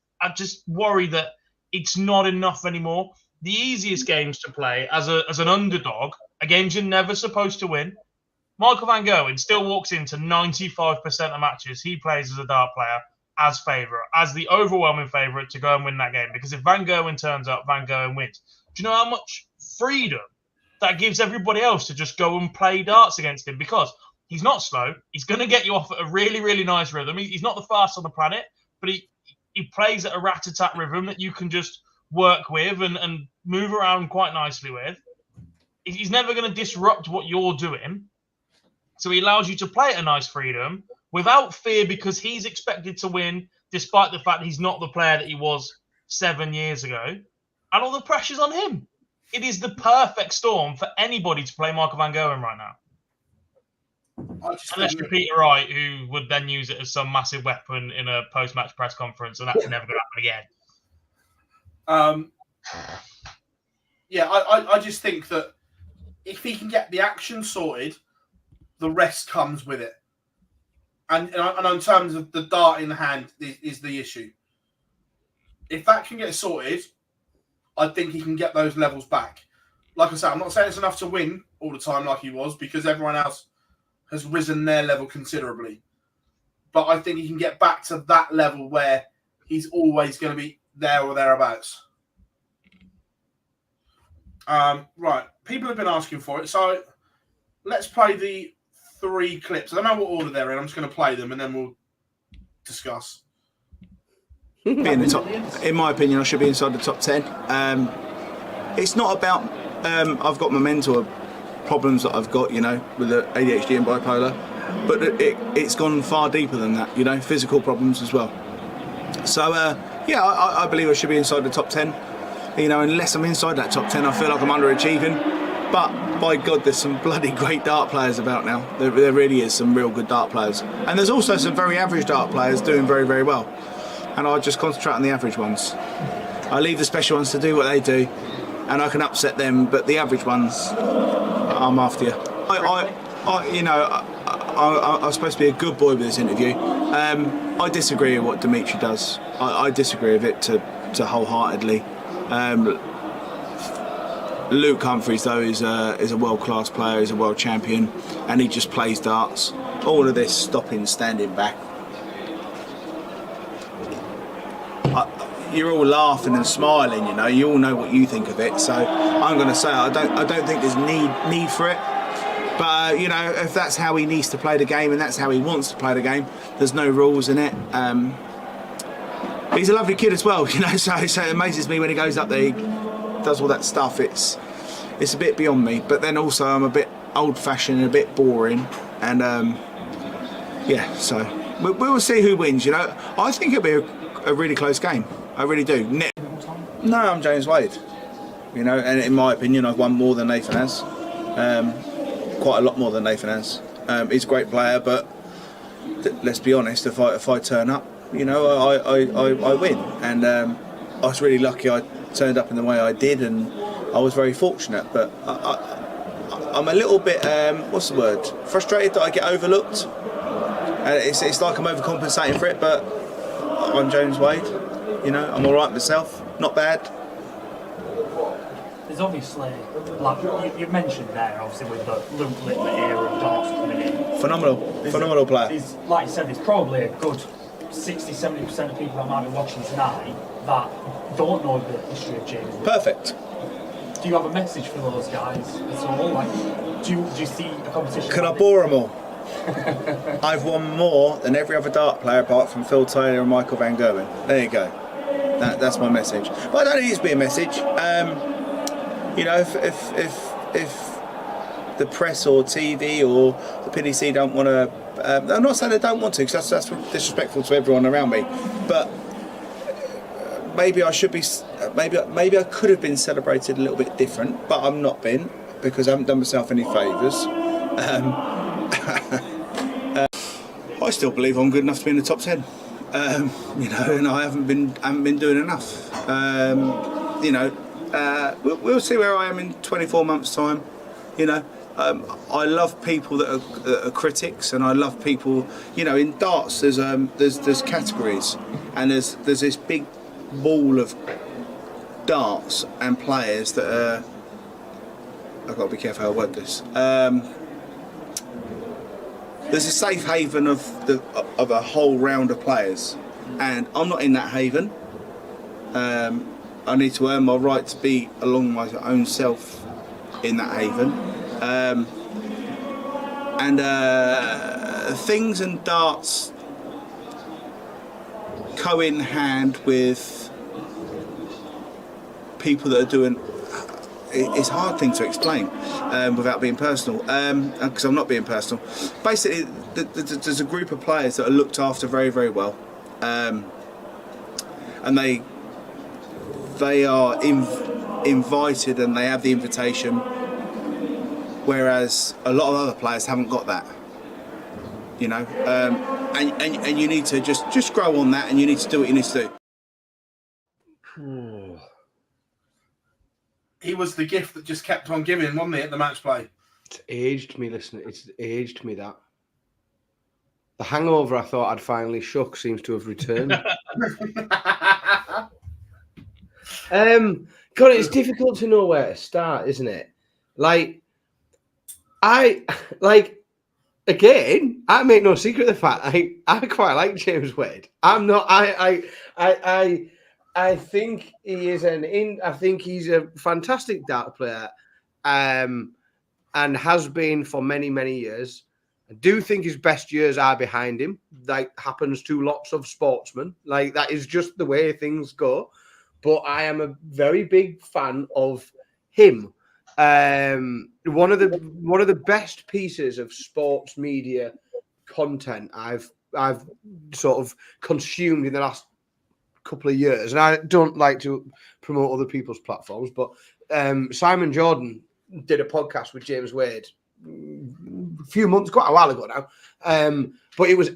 worried that it's not enough anymore. The easiest games to play as an underdog are games you're never supposed to win. Michael Van Gerwen still walks into 95% of matches he plays as a dart player as favourite, as the overwhelming favourite to go and win that game. Because if Van Gerwen turns up, Van Gerwen wins. Do you know how much freedom that gives everybody else to just go and play darts against him? Because he's not slow. He's going to get you off at a really, really nice rhythm. He's not the fastest on the planet, but he plays at a rat-a-tat rhythm that you can just work with and move around quite nicely with. He's never going to disrupt what you're doing. So he allows you to play at a nice freedom without fear, because he's expected to win despite the fact he's not the player that he was 7 years ago. And all the pressure's on him. It is the perfect storm for anybody to play Michael Van Gerwen right now. Unless you're Peter Wright, who would then use it as some massive weapon in a post-match press conference, and that's never going to happen again. I just think that if he can get the action sorted, the rest comes with it. And in terms of the dart in the hand is the issue. If that can get sorted, I think he can get those levels back. Like I said, I'm not saying it's enough to win all the time like he was, because everyone else has risen their level considerably. But I think he can get back to that level where he's always going to be there or thereabouts. Right. People have been asking for it. So let's play the 3 clips. I don't know what order they're in. I'm just going to play them and then we'll discuss. be in the top. In my opinion, I should be inside the top 10. It's not about. I've got my mental problems that I've got, with the ADHD and bipolar, but it's gone far deeper than that, physical problems as well. So I believe I should be inside the top 10. Unless I'm inside that top 10, I feel like I'm underachieving. But by God, there's some bloody great dart players about now. There really is some real good dart players, and there's also some very average dart players doing very, very well. And I just concentrate on the average ones. I leave the special ones to do what they do, and I can upset them. But the average ones, I'm after you. I'm supposed to be a good boy with this interview. I disagree with what Dimitri does. I disagree with it to wholeheartedly. Luke Humphries, though, is a world-class player. He's a world champion, and he just plays darts. All of this stopping, standing back. You're all laughing and smiling, You all know what you think of it. So I'm going to say I don't think there's need for it. But if that's how he needs to play the game and that's how he wants to play the game, there's no rules in it. He's a lovely kid as well, So it amazes me when he goes up there. He does all that stuff. It's a bit beyond me. But then also I'm a bit old-fashioned and a bit boring. And so we'll see who wins. I think it'll be a really close game. I really do. No, I'm James Wade. And in my opinion, I've won more than Nathan has. Quite a lot more than Nathan has. He's a great player, but let's be honest. If I turn up, I win. And I was really lucky. I turned up in the way I did, and I was very fortunate. But I'm a little bit what's the word? Frustrated that I get overlooked. And it's like I'm overcompensating for it. But I'm James Wade. I'm all right myself. Not bad. There's obviously, like you mentioned there, obviously with the Luke Littler era of darts coming in. Phenomenal player. Like you said, there's probably a good 60-70% of people that might be watching tonight that don't know the history of James. Perfect. Do you have a message for those guys at all? Like, do you see a competition? Can I bore them all? I've won more than every other dart player apart from Phil Taylor and Michael Van Gerwen. There you go. That's my message. But I don't need it to be a message. If the press or TV or the PDC don't want to, I'm not saying they don't want to, because that's disrespectful to everyone around me. But maybe I should be. Maybe I could have been celebrated a little bit different, but I'm not been, because I haven't done myself any favours. I still believe I'm good enough to be in the top 10. And I haven't been doing enough. We'll see where I am in 24 months' time. I love people that are critics, and I love people. In darts, there's categories, and there's this big ball of darts and players that are. I've got to be careful how I word this. There's a safe haven of a whole round of players, and I'm not in that haven. I need to earn my right to be along my own self in that haven. Things and darts go in hand with people that are doing. It's a hard thing to explain without being personal, because I'm not being personal. Basically, there's a group of players that are looked after very, very well, and they are invited and they have the invitation, whereas a lot of other players haven't got that. And you need to just grow on that, and you need to do what you need to do. He was the gift that just kept on giving, wasn't he, at the match play? It's aged me, listen. It's aged me, that. The hangover I thought I'd finally shook seems to have returned. God, it's difficult to know where to start, isn't it? Again, I make no secret of the fact I quite like James Wade. I'm not. I think he is I think he's a fantastic dart player, and has been for many, many years. I do think his best years are behind him. Like happens to lots of sportsmen. Like that is just the way things go. But I am a very big fan of him. One of the best pieces of sports media content I've sort of consumed in the last couple of years, and I don't like to promote other people's platforms, but Simon Jordan did a podcast with James Wade a few months, quite a while ago now. But it was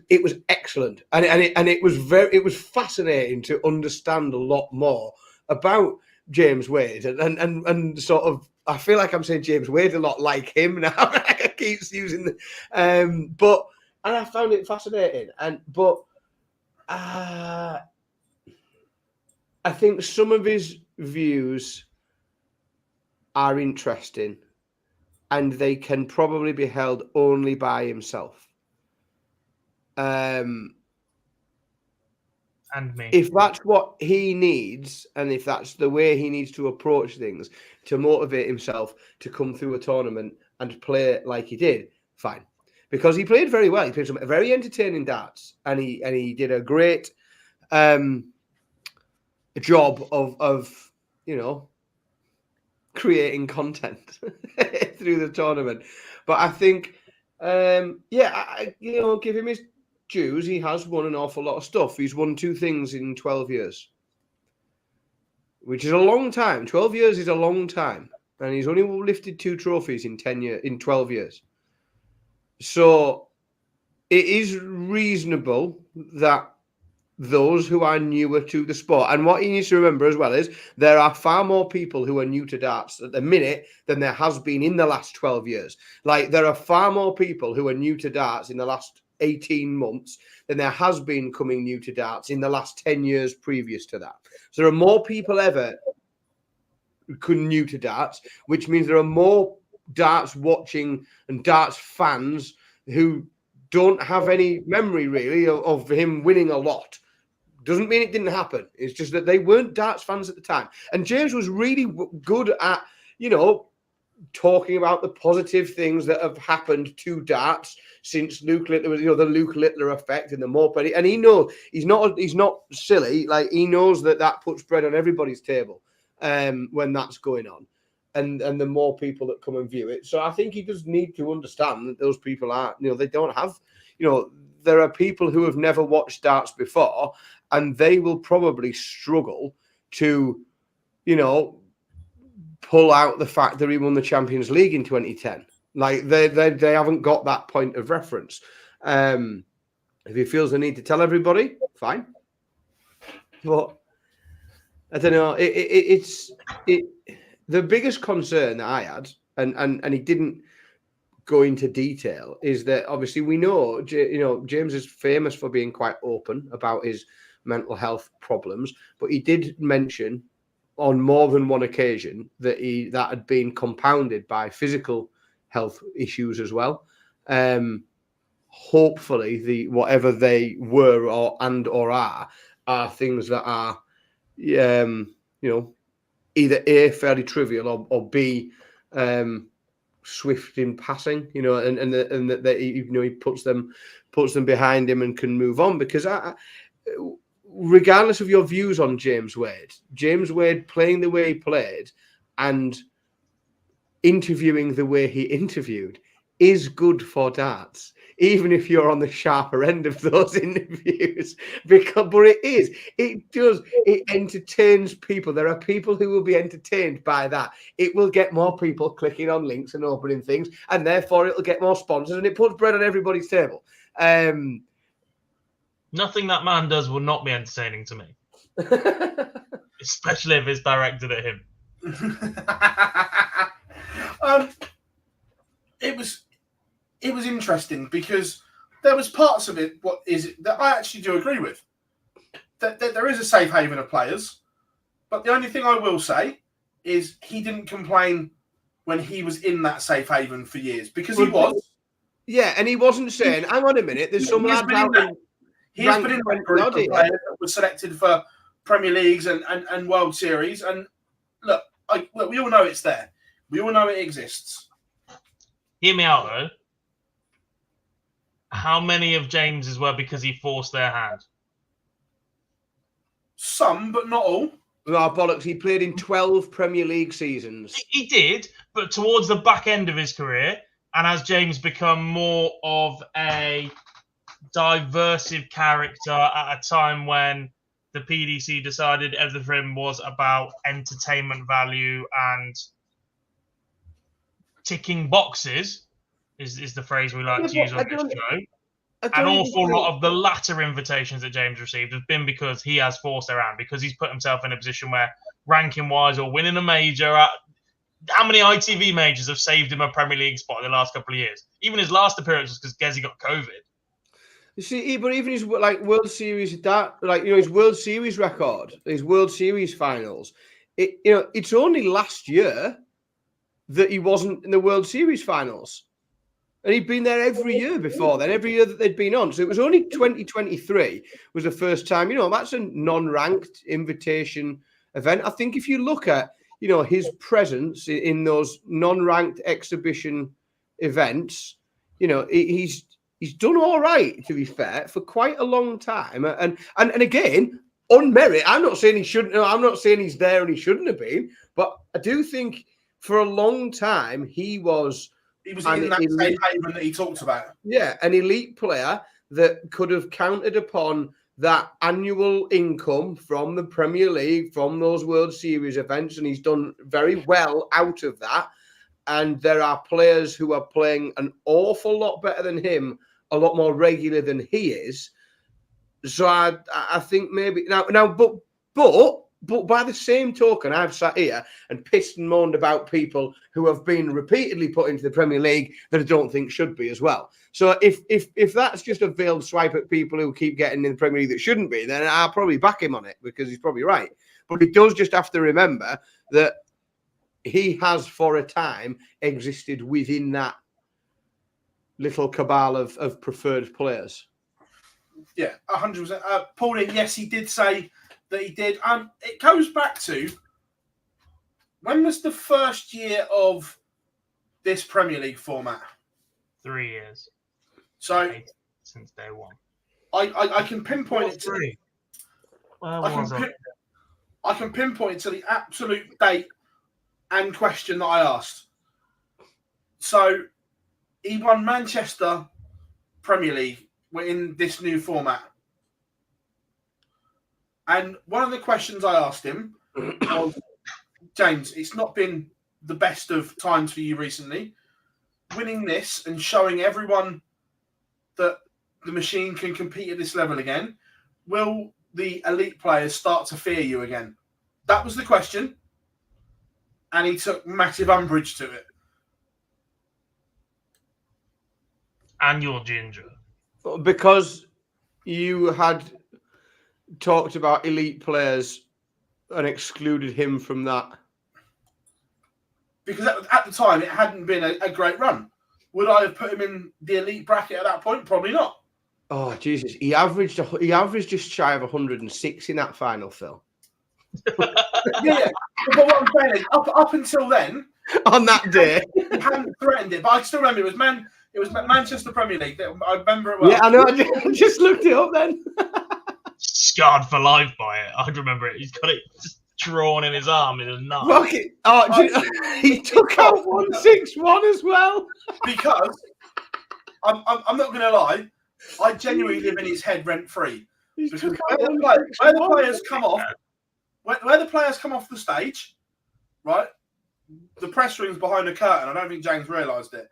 excellent, and it was fascinating to understand a lot more about James Wade, and sort of I feel like I'm saying James Wade a lot like him now. I keep using the and I found it fascinating, but I think some of his views are interesting, and they can probably be held only by himself. And me. If that's what he needs, and if that's the way he needs to approach things to motivate himself to come through a tournament and play like he did, fine. Because he played very well. He played some very entertaining darts, and he did a great job of creating content through the tournament. But I think, give him his dues. He has won an awful lot of stuff. He's won 2 things in 12 years, which is a long time. 12 years is a long time, and he's only lifted 2 trophies in 12 years. So it is reasonable that those who are newer to the sport, and what he needs to remember as well is there are far more people who are new to darts at the minute than there has been in the last 12 years. Like there are far more people who are new to darts in the last 18 months than there has been coming new to darts in the last 10 years previous to that. So there are more people ever new to darts, which means there are more darts watching and darts fans who don't have any memory really of him winning a lot. Doesn't mean it didn't happen. It's just that they weren't darts fans at the time. And James was really good at, talking about the positive things that have happened to darts since Luke Littler was, the Luke Littler effect and the more penny. And he knows he's not silly. Like he knows that puts bread on everybody's table when that's going on. And the more people that come and view it. So I think he does need to understand that those people are, they don't have, there are people who have never watched darts before, and they will probably struggle to, pull out the fact that he won the Champions League in 2010. Like they haven't got that point of reference. If he feels the need to tell everybody, fine. But I don't know. It's the biggest concern that I had, and he didn't go into detail, is that obviously we know, James is famous for being quite open about his mental health problems, but he did mention on more than one occasion that that had been compounded by physical health issues as well. Hopefully, whatever they were or are things that are, either A, fairly trivial, or B, swift in passing. And that he puts them behind him and can move on, because regardless of your views on James Wade playing the way he played and interviewing the way he interviewed is good for darts, even if you're on the sharper end of those interviews. But it entertains people. There are people who will be entertained by that. It will get more people clicking on links and opening things, and therefore it'll get more sponsors, and it puts bread on everybody's table. Nothing that man does will not be entertaining to me. Especially if it's directed at him. It was interesting because there was parts of it that I actually do agree with. That there is a safe haven of players, but the only thing I will say is he didn't complain when he was in that safe haven for years, because he was. Yeah, and he wasn't saying, hang on a minute, there's some lads out there. He has been in that group of players that were selected for Premier Leagues and World Series. And look, we all know it's there. We all know it exists. Hear me out, though. How many of James's were because he forced their hand? Some, but not all. No, bollocks. He played in 12 Premier League seasons. He did, but towards the back end of his career, and as James become more of a diversive character at a time when the PDC decided everything was about entertainment value and ticking boxes, is the phrase we like to use on this show. An awful lot of the latter invitations that James received have been because he has forced their hand, because he's put himself in a position where, ranking-wise or winning a major, how many ITV majors have saved him a Premier League spot in the last couple of years? Even his last appearance was because Gezi got COVID. You see, but even his World Series, his World Series record, his World Series finals, it's only last year that he wasn't in the World Series finals. And he'd been there every year before then, every year that they'd been on. So it was only 2023 was the first time. That's a non-ranked invitation event. I think if you look at, his presence in those non-ranked exhibition events, he's done all right, to be fair, for quite a long time. And again, on merit, I'm not saying he shouldn't. I'm not saying he's there and he shouldn't have been. But I do think for a long time he was in that safe haven that he talked about. Yeah, an elite player that could have counted upon that annual income from the Premier League, from those World Series events, and he's done very well out of that. And there are players who are playing an awful lot better than him, a lot more regular than he is. So I think maybe but by the same token, I've sat here and pissed and moaned about people who have been repeatedly put into the Premier League that I don't think should be as well. So if that's just a veiled swipe at people who keep getting in the Premier League that shouldn't be, then I'll probably back him on it because he's probably right. But he does just have to remember that he has, for a time, existed within that little cabal of preferred players. Yeah, 100%. Paulie, yes, he did say that he did. It goes back to, when was the first year of this Premier League format? 3 years. So since day one. I can pinpoint it to three. I can pinpoint it to the absolute date and question that I asked. So he won Manchester Premier League in this new format. And one of the questions I asked him was, James, it's not been the best of times for you recently. Winning this and showing everyone that the machine can compete at this level again, will the elite players start to fear you again? That was the question. And he took massive umbrage to it. And your ginger. Because you had talked about elite players and excluded him from that. Because at the time, it hadn't been a great run. Would I have put him in the elite bracket at that point? Probably not. Oh, Jesus. He averaged just shy of 106 in that final, Phil. Yeah. But what I'm saying is, up until then, on that day, he hadn't threatened it. But I still remember it was Manchester Premier League. I remember it well. Yeah, I know. I just looked it up then. Scarred for life by it. I remember it. He's got it just drawn in his arm in a knot. He took out 161 as well. Because I'm not going to lie, I genuinely live in his head rent free. Because where the players come off, where the players come off the stage, right? The press room's behind a curtain. I don't think James realised it.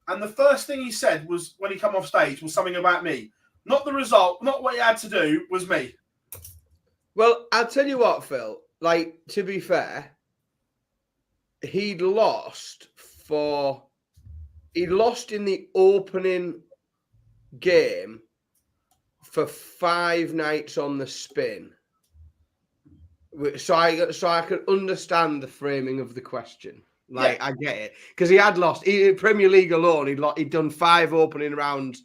And the first thing he said was, when he come off stage, was something about me. Not the result, not what he had to do, was me. Well, I'll tell you what, Phil. Like, to be fair, he lost in the opening game for 5 nights on the spin. So I could understand the framing of the question. Like, yeah. I get it. Because he had lost. Premier League alone, he'd done 5 opening round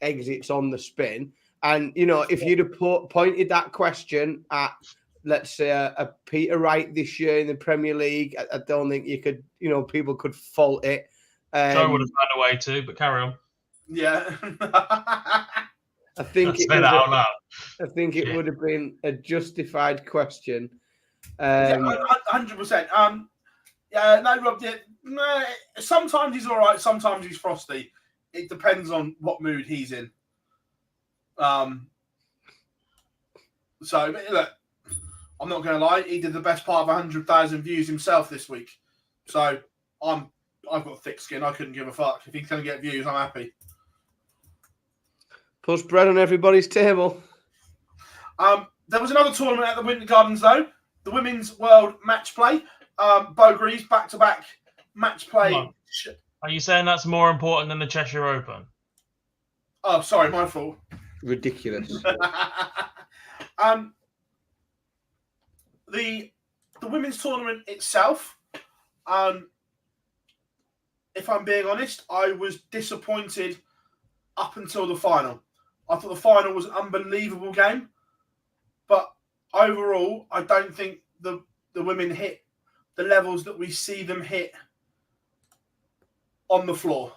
exits on the spin. And, if you'd have pointed that question at, let's say, a Peter Wright this year in the Premier League, I don't think you could, people could fault it. Joe would have found a way too, but carry on. Yeah. I think Say that out loud. I think it Yeah. would have been a justified question. Yeah, 100%. Yeah, no, Rob. Yeah, no, sometimes he's all right. Sometimes he's frosty. It depends on what mood he's in. So look, I'm not going to lie. He did the best part of 100,000 views himself this week. So I've got thick skin. I couldn't give a fuck. If he's going to get views, I'm happy. Puts bread on everybody's table. There was another tournament at the Winter Gardens, though. The Women's World Matchplay. Beau Greaves back-to-back Matchplay. Are you saying that's more important than the Cheshire Open? Oh, sorry, my fault. Ridiculous. The women's tournament itself, if I'm being honest, I was disappointed up until the final. I thought the final was an unbelievable game, but overall, I don't think the women hit the levels that we see them hit on the floor.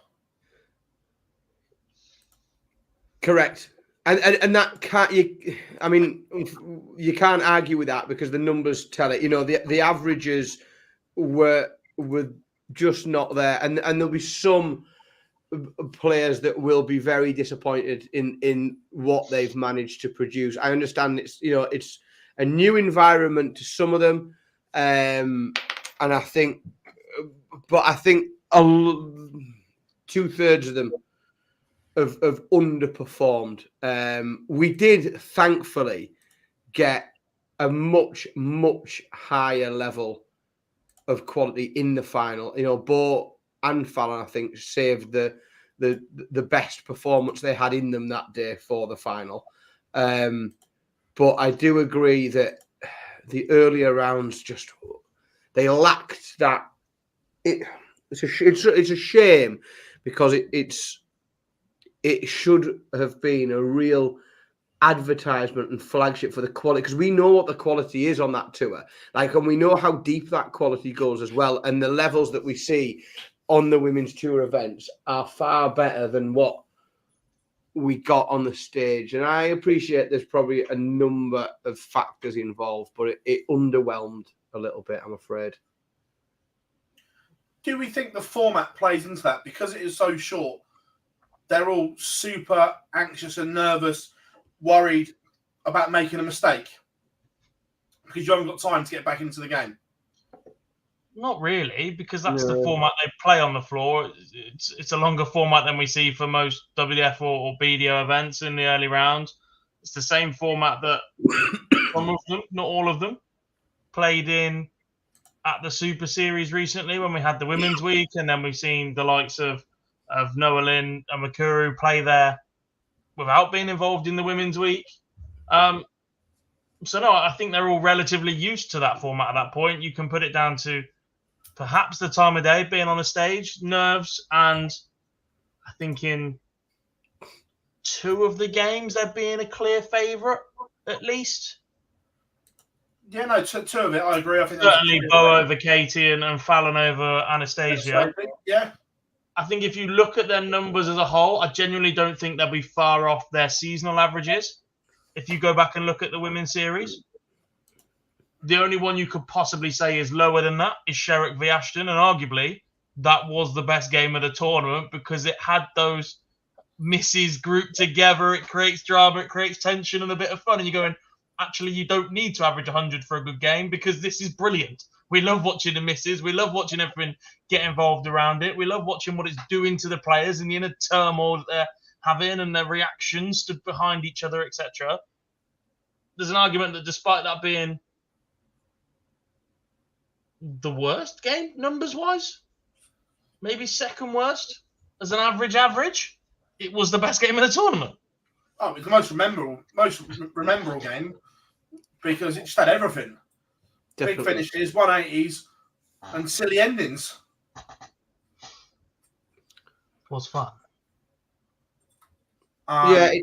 Correct. And that can't you? I mean, you can't argue with that because the numbers tell it. You know, the averages were just not there, and there'll be some players that will be very disappointed in what they've managed to produce. I understand it's a new environment to some of them, and I think 2/3 of them have underperformed. We did thankfully get a much higher level of quality in the final. You know, Beau and Fallon, I think, saved the best performance they had in them that day for the final. But I do agree that the earlier rounds they lacked that. It's a shame because it should have been a real advertisement and flagship for the quality, because we know what the quality is on that tour, and we know how deep that quality goes as well, and the levels that we see on the women's tour events are far better than what we got on the stage. And I appreciate there's probably a number of factors involved, but it underwhelmed a little bit, I'm afraid. Do we think the format plays into that? Because it is so short, they're all super anxious and nervous, worried about making a mistake because you haven't got time to get back into the game. Not really, because that's the format they play on the floor. It's a longer format than we see for most WDF or BDO events in the early rounds. It's the same format that some of them, not all of them, played in at the Super Series recently when we had the Women's Week, and then we've seen the likes of Noah Lynn and Makuru play there without being involved in the Women's Week. So no, I think they're all relatively used to that format at that point. You can put it down to perhaps the time of day, being on a stage, nerves, and I think in 2 of the games they're being a clear favourite at least. Yeah, no, 2 of it, I agree. I think certainly Beau over Katie and Fallon over Anastasia. Yeah. I think if you look at their numbers as a whole, I genuinely don't think they'll be far off their seasonal averages. If you go back and look at the women's series, the only one you could possibly say is lower than that is Sherrick v Ashton, and arguably that was the best game of the tournament because it had those misses grouped together. It creates drama, it creates tension and a bit of fun, and you're going, actually, you don't need to average 100 for a good game because this is brilliant. We love watching the misses. We love watching everything get involved around it. We love watching what it's doing to the players and the inner turmoil that they're having and their reactions to behind each other, etc. There's an argument that despite that being the worst game numbers-wise, maybe second worst as an average, it was the best game of the tournament. Oh, it's the most memorable game because it just had everything. Definitely. Big finishes, 180s, and silly endings. It was fun. I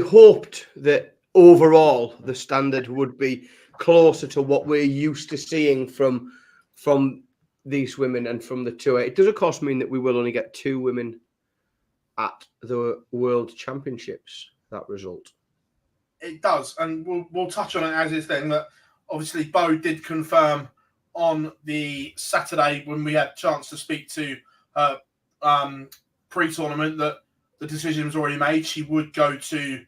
hoped that overall the standard would be closer to what we're used to seeing from these women and from the tour. It does, of course, mean that we will only get 2 women at the World Championships, that result. It does, and we'll touch on it as is then. That obviously Beau did confirm on the Saturday when we had a chance to speak to her pre-tournament that the decision was already made. She would go to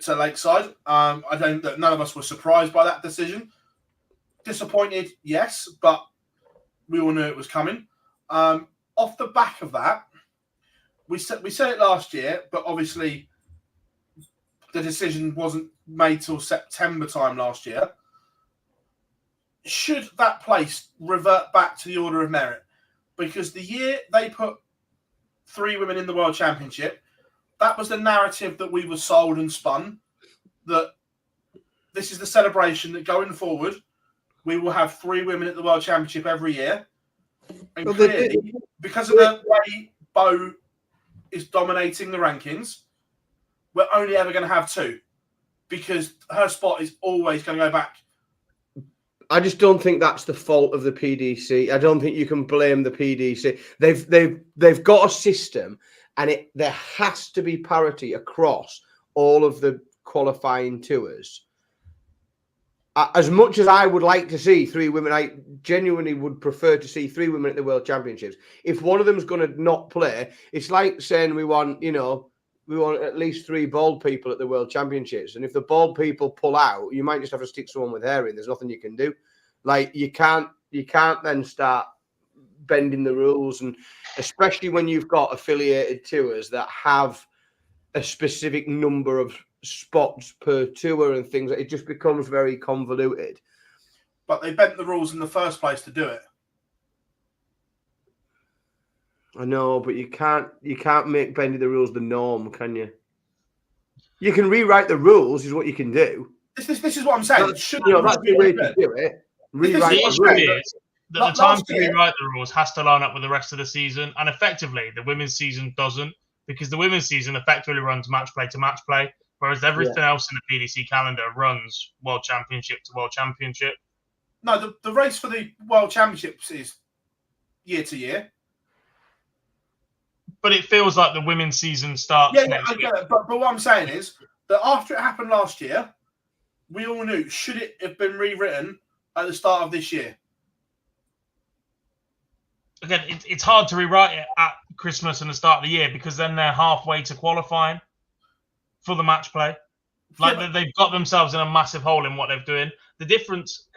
Lakeside. I think that none of us were surprised by that decision. Disappointed, yes, but we all knew it was coming. Off the back of that, we said it last year, but obviously the decision wasn't made till September time last year. Should that place revert back to the order of merit? Because the year they put 3 women in the World Championship, that was the narrative that we were sold and spun, that this is the celebration that going forward, we will have 3 women at the World Championship every year. And clearly, because of the way Beau is dominating the rankings, we're only ever going to have 2 because her spot is always going to go back. I just don't think that's the fault of the PDC. I don't think you can blame the PDC. They've got a system, and there has to be parity across all of the qualifying tours. As much as I would like to see 3 women, I genuinely would prefer to see 3 women at the World Championships. If one of them's going to not play, it's like saying we want at least 3 bald people at the World Championships. And if the bald people pull out, you might just have to stick someone with hair in. There's nothing you can do. Like you can't then start bending the rules, and especially when you've got affiliated tours that have a specific number of spots per tour and things, it just becomes very convoluted. But they bent the rules in the first place to do it. I know, but you can't make bending the rules the norm, can you? You can rewrite the rules, is what you can do. This is what I'm saying. That's the way to do it. Rewrite the the issue rules. is that the time to rewrite the rules has to line up with the rest of the season, and effectively the women's season doesn't, because the women's season effectively runs match play to match play, whereas everything else in the PDC calendar runs World Championship to World Championship. No, the race for the World Championships is year to year. But it feels like the women's season starts next I week. get it. But what I'm saying is that after it happened last year, we all knew, should it have been rewritten at the start of this year? Again, it's hard to rewrite it at Christmas and the start of the year because then they're halfway to qualifying for the match play. They've got themselves in a massive hole in what they're doing. The difference,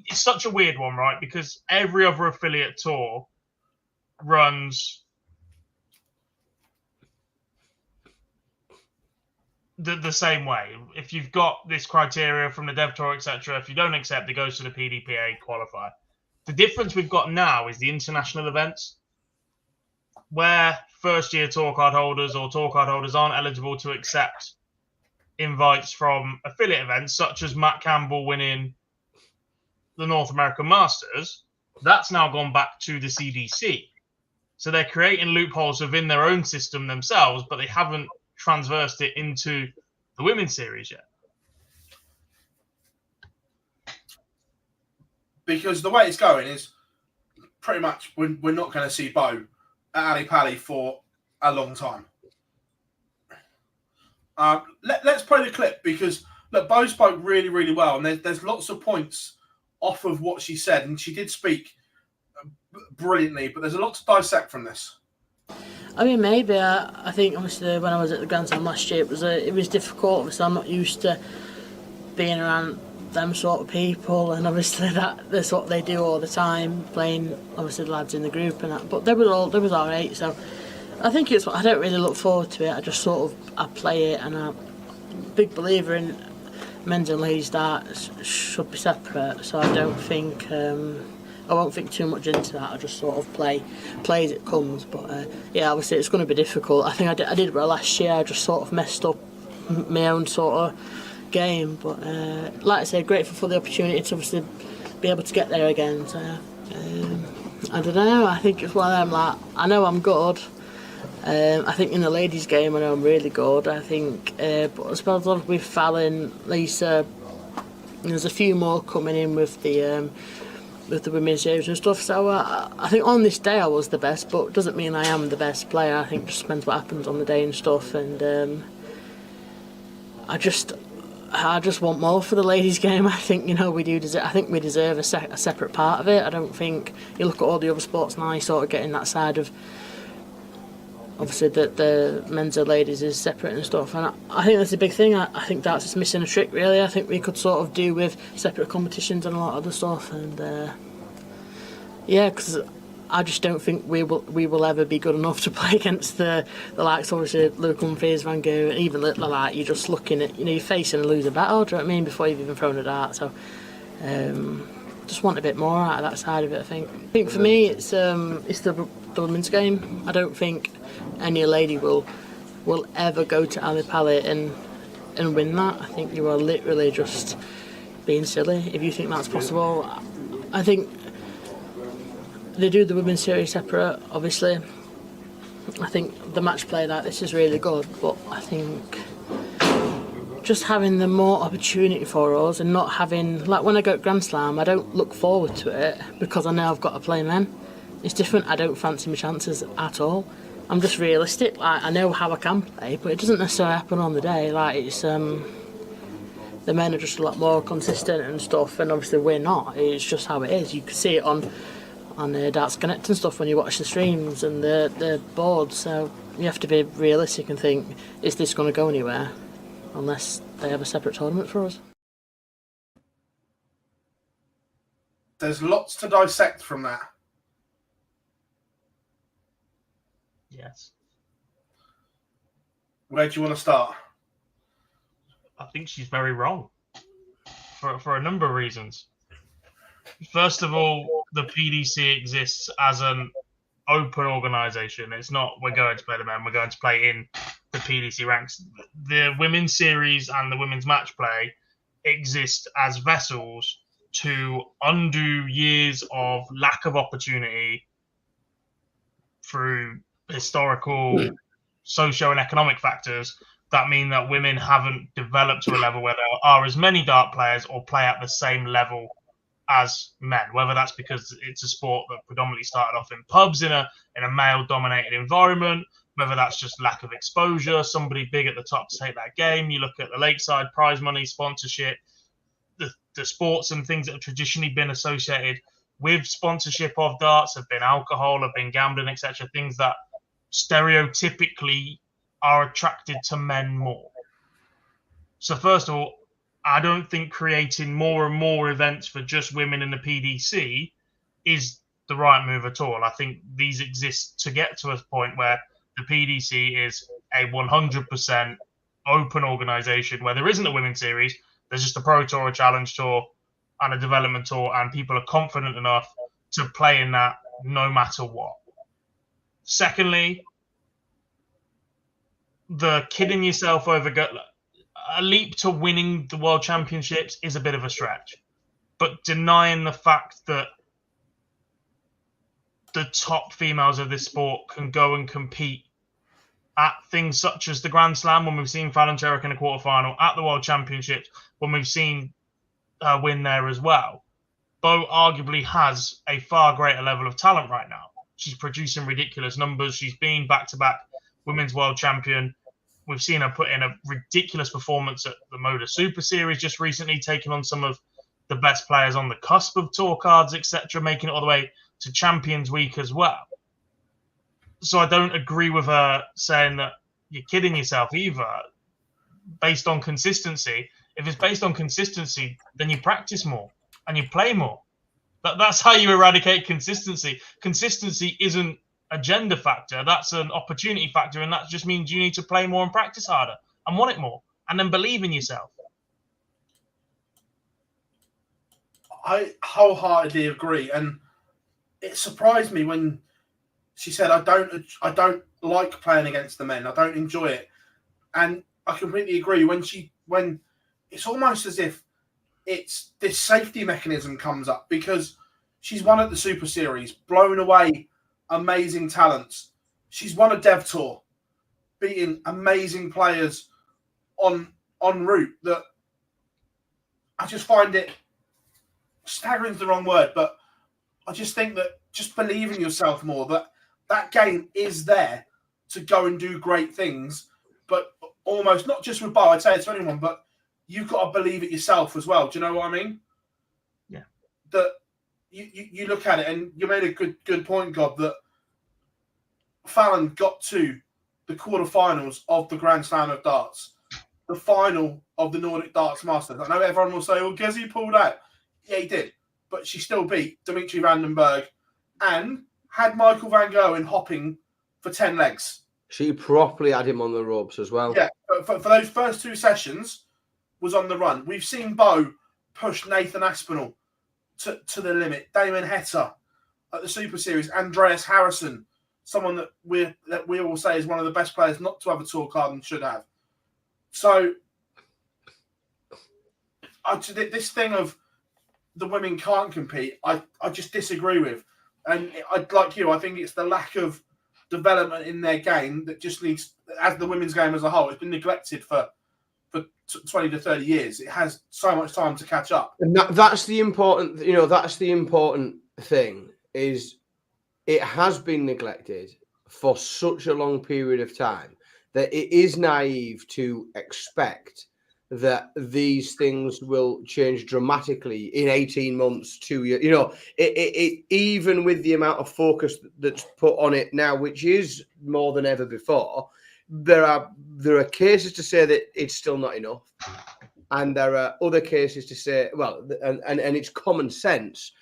it's such a weird one, right? Because every other affiliate tour runs the same way. If you've got this criteria from the Dev Tour, etc., if you don't accept, it goes to the PDPA qualifier. The difference we've got now is the international events, where first-year tour card holders or tour card holders aren't eligible to accept invites from affiliate events, such as Matt Campbell winning the North American Masters. That's now gone back to the CDC. So they're creating loopholes within their own system themselves, but they haven't transversed it into the women's series yet. Because the way it's going is pretty much we're not going to see Beau at Ali Pali for a long time. Let's play the clip because look, Beau spoke really, really well, and there's lots of points off of what she said, and she did speak brilliantly, but there's a lot to dissect from this. I mean, maybe. I think obviously when I was at the Grand Slam last year, it was difficult. Obviously, I'm not used to being around them sort of people, and obviously that's what they do all the time, playing obviously the lads in the group and that. But they was all right. So I think I don't really look forward to it. I just I play it, and I'm a big believer in men's and ladies darts should be separate. So I don't think. I won't think too much into that. I just sort of play as it comes. But yeah, obviously it's going to be difficult. I think I did well last year. I just sort of messed up my own sort of game. But like I said, grateful for the opportunity to obviously be able to get there again. So I don't know. I think it's one of them. Like, I know I'm good. I think in the ladies' game, I know I'm really good. I think, but I suppose with Fallon, Lisa, there's a few more coming in with the with the women's series and stuff. So I think on this day I was the best, but it doesn't mean I am the best player. I think it just depends what happens on the day and stuff. And I just want more for the ladies' game. I think we do. I think we deserve a separate part of it. I don't think you look at all the other sports now. You sort of getting that side of. Obviously, the men's and ladies is separate and stuff, and I think that's a big thing. I think that's just missing a trick, really. I think we could sort of do with separate competitions and a lot of other stuff, and because I just don't think we will ever be good enough to play against the likes, obviously, Luke Humphries, Vandenbergh, and even like you're just looking at you're facing a losing battle. Do you know what I mean? Before you've even thrown a dart, so. Just want a bit more out of that side of it. I think for me, it's the women's game. I don't think any lady will ever go to Ali Pali and win that. I think you are literally just being silly if you think that's possible. I think they do the women's series separate, obviously. I think the match play like this is really good, but I think just having the more opportunity for us and not having, like when I go to Grand Slam, I don't look forward to it because I know I've got to play men. It's different. I don't fancy my chances at all. I'm just realistic. Like I know how I can play, but it doesn't necessarily happen on the day. Like it's the men are just a lot more consistent and stuff, and obviously we're not. It's just how it is. You can see it on Darts Connect and stuff when you watch the streams and the boards. So you have to be realistic and think, is this going to go anywhere? Unless they have a separate tournament for us. There's lots to dissect from that. Yes. Where do you want to start? I think she's very wrong for a number of reasons. First of all, the PDC exists as an open organisation. It's not we're going to play the men, we're going to play in the PDC ranks. The women's series and the women's match play exist as vessels to undo years of lack of opportunity through historical, socio and economic factors that mean that women haven't developed to a level where there are as many dart players or play at the same level as men, whether that's because it's a sport that predominantly started off in pubs in a male-dominated environment, whether that's just lack of exposure, somebody big at the top to take that game. You look at the Lakeside prize money, sponsorship, the sports and things that have traditionally been associated with sponsorship of darts have been alcohol, have been gambling, etc., things that stereotypically are attracted to men more. So first of all, I don't think creating more and more events for just women in the PDC is the right move at all. I think these exist to get to a point where the PDC is a 100% open organisation where there isn't a women's series. There's just a Pro Tour, a Challenge Tour, and a Development Tour, and people are confident enough to play in that no matter what. Secondly, the kidding yourself over a leap to winning the World Championships is a bit of a stretch, but denying the fact that the top females of this sport can go and compete at things such as the Grand Slam, when we've seen Fallon Sherrick in a quarterfinal, at the World Championships, when we've seen her win there as well. Beau arguably has a far greater level of talent right now. She's producing ridiculous numbers. She's been back-to-back Women's World Champion. We've seen her put in a ridiculous performance at the Moda Super Series just recently, taking on some of the best players on the cusp of tour cards, etc., making it all the way to Champions Week as well. So I don't agree with her saying that you're kidding yourself either, based on consistency. If it's based on consistency, then you practice more and you play more. That's how you eradicate consistency. Consistency isn't a gender factor. That's an opportunity factor, and that just means you need to play more and practice harder and want it more, and then believe in yourself. I wholeheartedly agree, and it surprised me when she said, I don't like playing against the men. I don't enjoy it. And I completely agree. When it's almost as if it's this safety mechanism comes up, because she's won at the Super Series, blown away amazing talents. She's won a Dev Tour, beating amazing players en route, that I just find it, staggering's the wrong word, but I just think that just believe in yourself more. That game is there to go and do great things, but almost not just with Beau. I'd say it to anyone, but you've got to believe it yourself as well. Do you know what I mean? Yeah. That you look at it, and you made a good point, God, that Fallon got to the quarterfinals of the Grand Slam of darts, the final of the Nordic Darts Masters. I know everyone will say, "Oh, guess he pulled out." Yeah, he did, but she still beat Dimitri Vandenbergh and had Michael van Gerwen hopping for 10 legs. She properly had him on the ropes as well. Yeah, for those first 2 sessions, was on the run. We've seen Beau push Nathan Aspinal to the limit. Damon Heta at the Super Series. Andreas Harrison, someone that we all say is one of the best players not to have a tour card and should have. So, this thing of the women can't compete, I just disagree with. And like you, I think it's the lack of development in their game that just needs, as the women's game as a whole, it's been neglected for 20 to 30 years. It has so much time to catch up. And that's the important, that's the important thing, is it has been neglected for such a long period of time that it is naive to expect that these things will change dramatically in 18 months, 2 years. Even with the amount of focus that's put on it now, which is more than ever before, there are cases to say that it's still not enough, and there are other cases to say, well, and it's common sense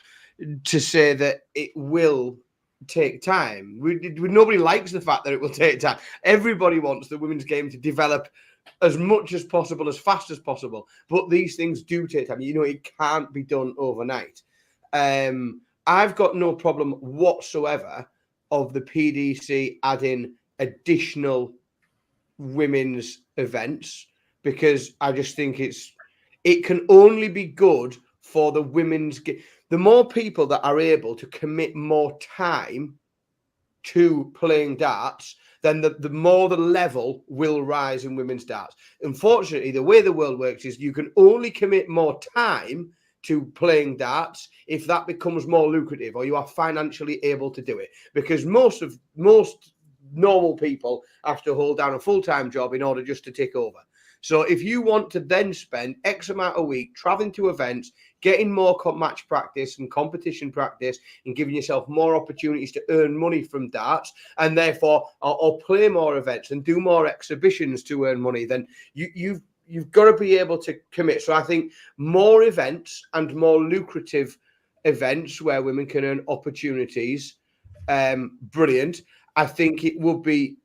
to say that it will take time. Nobody likes the fact that it will take time. Everybody wants the women's game to develop as much as possible, as fast as possible. But these things do take time. It can't be done overnight. I've got no problem whatsoever of the PDC adding additional women's events, because I just think it can only be good for the women's game. The more people that are able to commit more time to playing darts, then the more the level will rise in women's darts. Unfortunately, the way the world works is you can only commit more time to playing darts if that becomes more lucrative or you are financially able to do it. Because most normal people have to hold down a full-time job in order just to tick over. So if you want to then spend X amount a week traveling to events, getting more match practice and competition practice, and giving yourself more opportunities to earn money from darts, and therefore or play more events and do more exhibitions to earn money, then you've got to be able to commit. So I think more events and more lucrative events where women can earn opportunities, brilliant. I think it would be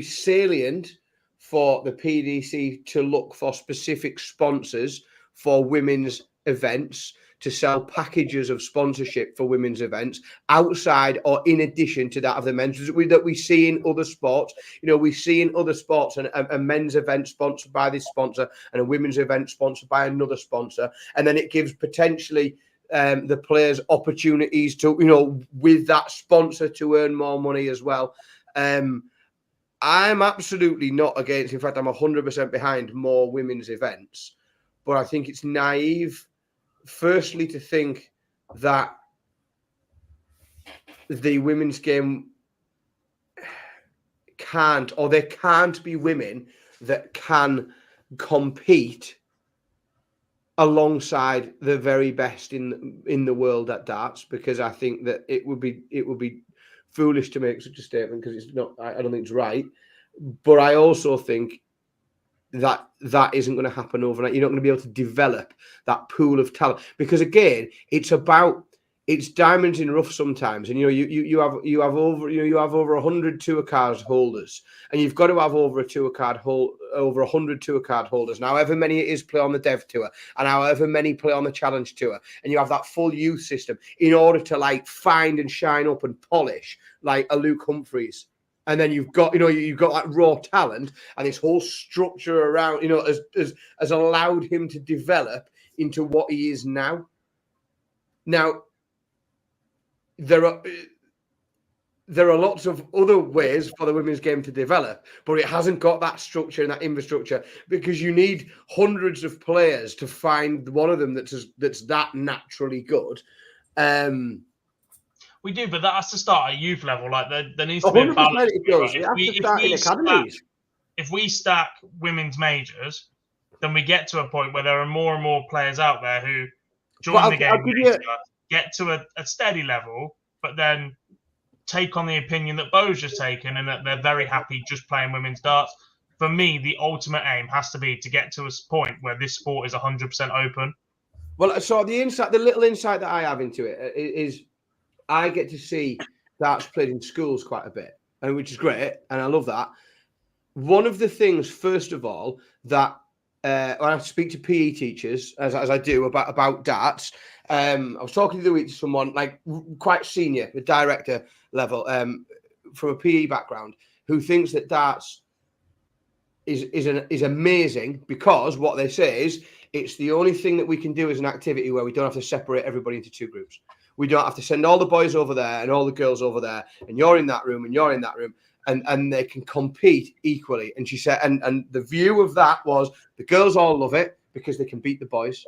salient for the PDC to look for specific sponsors for women's events, to sell packages of sponsorship for women's events outside or in addition to that of the men's, that we see in other sports. We see in other sports a men's event sponsored by this sponsor and a women's event sponsored by another sponsor. And then it gives potentially the players opportunities to, with that sponsor, to earn more money as well. I'm absolutely not against. In fact, I'm 100% behind more women's events. But I think it's naive, firstly, to think that the women's game there can't be women that can compete alongside the very best in the world at darts, because I think that it would be foolish to make such a statement, because it's not. I don't think it's right. But I also think that isn't going to happen overnight. You're not going to be able to develop that pool of talent, because again, it's diamonds in rough sometimes. And you have over 100 tour card holders, and you've got to have over 100 tour card holders. Now, however many it is play on the Dev Tour, and however many play on the Challenge Tour, and you have that full youth system in order to find and shine up and polish like a Luke Humphries. And then you've got that raw talent, and this whole structure around, has allowed him to develop into what he is now. Now, there are lots of other ways for the women's game to develop, but it hasn't got that structure and that infrastructure, because you need hundreds of players to find one of them that's that naturally good. We do, but that has to start at youth level. Like there needs to be a 100% balance. it does. Right? It has to start in academies. If we stack women's majors, then we get to a point where there are more and more players out there who join the game, get to a steady level, but then take on the opinion that Beau's just taken and that they're very happy just playing women's darts. For me, the ultimate aim has to be to get to a point where this sport is 100% open. Well, so the little insight that I have into it is I get to see darts played in schools quite a bit, and which is great, and I love that. One of the things, first of all, that when I speak to PE teachers, as I do about darts, I was talking the other week to someone like quite senior, the director level, from a PE background, who thinks that darts is amazing because what they say is it's the only thing that we can do as an activity where we don't have to separate everybody into two groups. We don't have to send all the boys over there and all the girls over there, and you're in that room and you're in that room. And they can compete equally. And she said, and the view of that was the girls all love it because they can beat the boys.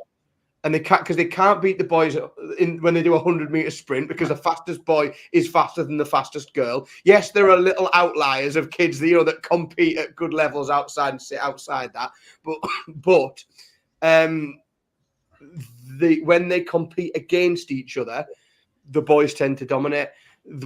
And they can't beat the boys when they do a 100-meter sprint because the fastest boy is faster than the fastest girl. Yes, there are little outliers of kids that compete at good levels outside and sit outside that. But when they compete against each other, the boys tend to dominate.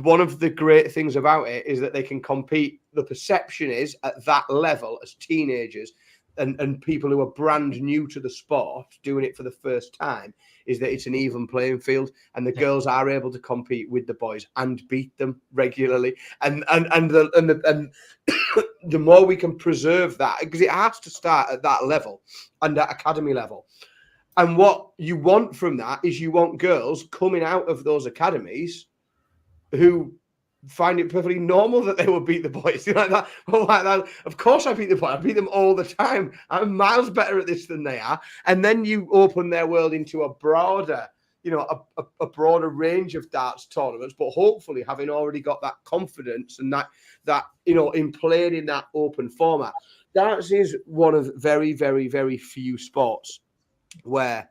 One of the great things about it is that they can compete. The perception is at that level as teenagers and people who are brand new to the sport doing it for the first time is that it's an even playing field and the girls are able to compete with the boys and beat them regularly. And the more we can preserve that, because it has to start at that level and at academy level. And what you want from that is you want girls coming out of those academies who find it perfectly normal that they will beat the boys. Like that. Of course I beat the boys. I beat them all the time. I'm miles better at this than they are. And then you open their world into a broader, a broader range of darts tournaments, but hopefully having already got that confidence and that in playing in that open format. Darts is one of very, very, very few sports where,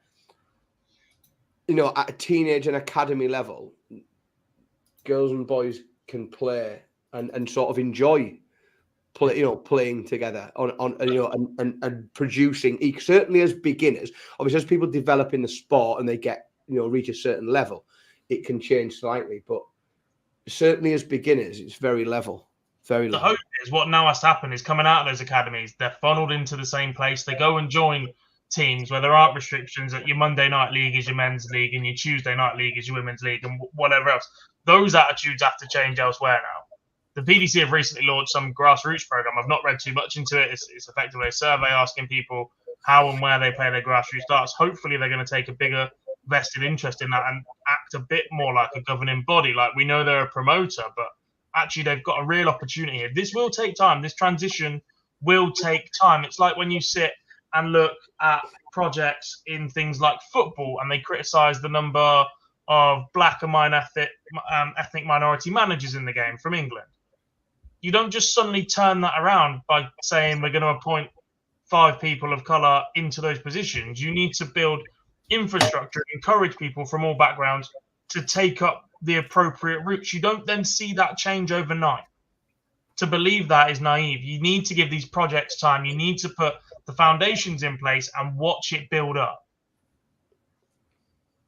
at a teenage and academy level, girls and boys can play and sort of enjoy playing together and producing, certainly as beginners. Obviously, as people develop in the sport and they get reach a certain level, it can change slightly. But certainly as beginners, it's very level. Very level. The hope is what now has to happen is coming out of those academies, they're funneled into the same place. They go and join teams where there aren't restrictions that your Monday night league is your men's league and your Tuesday night league is your women's league and whatever else. Those attitudes have to change elsewhere now. The PDC have recently launched some grassroots program. I've not read too much into it. It's effectively a survey asking people how and where they play their grassroots darts. Hopefully they're going to take a bigger vested interest in that and act a bit more like a governing body. Like, we know they're a promoter, but actually they've got a real opportunity here. This will take time. This transition will take time. It's like when you sit and look at projects in things like football and they criticize the number of black and ethnic minority managers in the game from England. You don't just suddenly turn that around by saying we're going to appoint 5 people of colour into those positions. You need to build infrastructure, encourage people from all backgrounds to take up the appropriate routes. You don't then see that change overnight. To believe that is naive. You need to give these projects time. You need to put the foundations in place and watch it build up.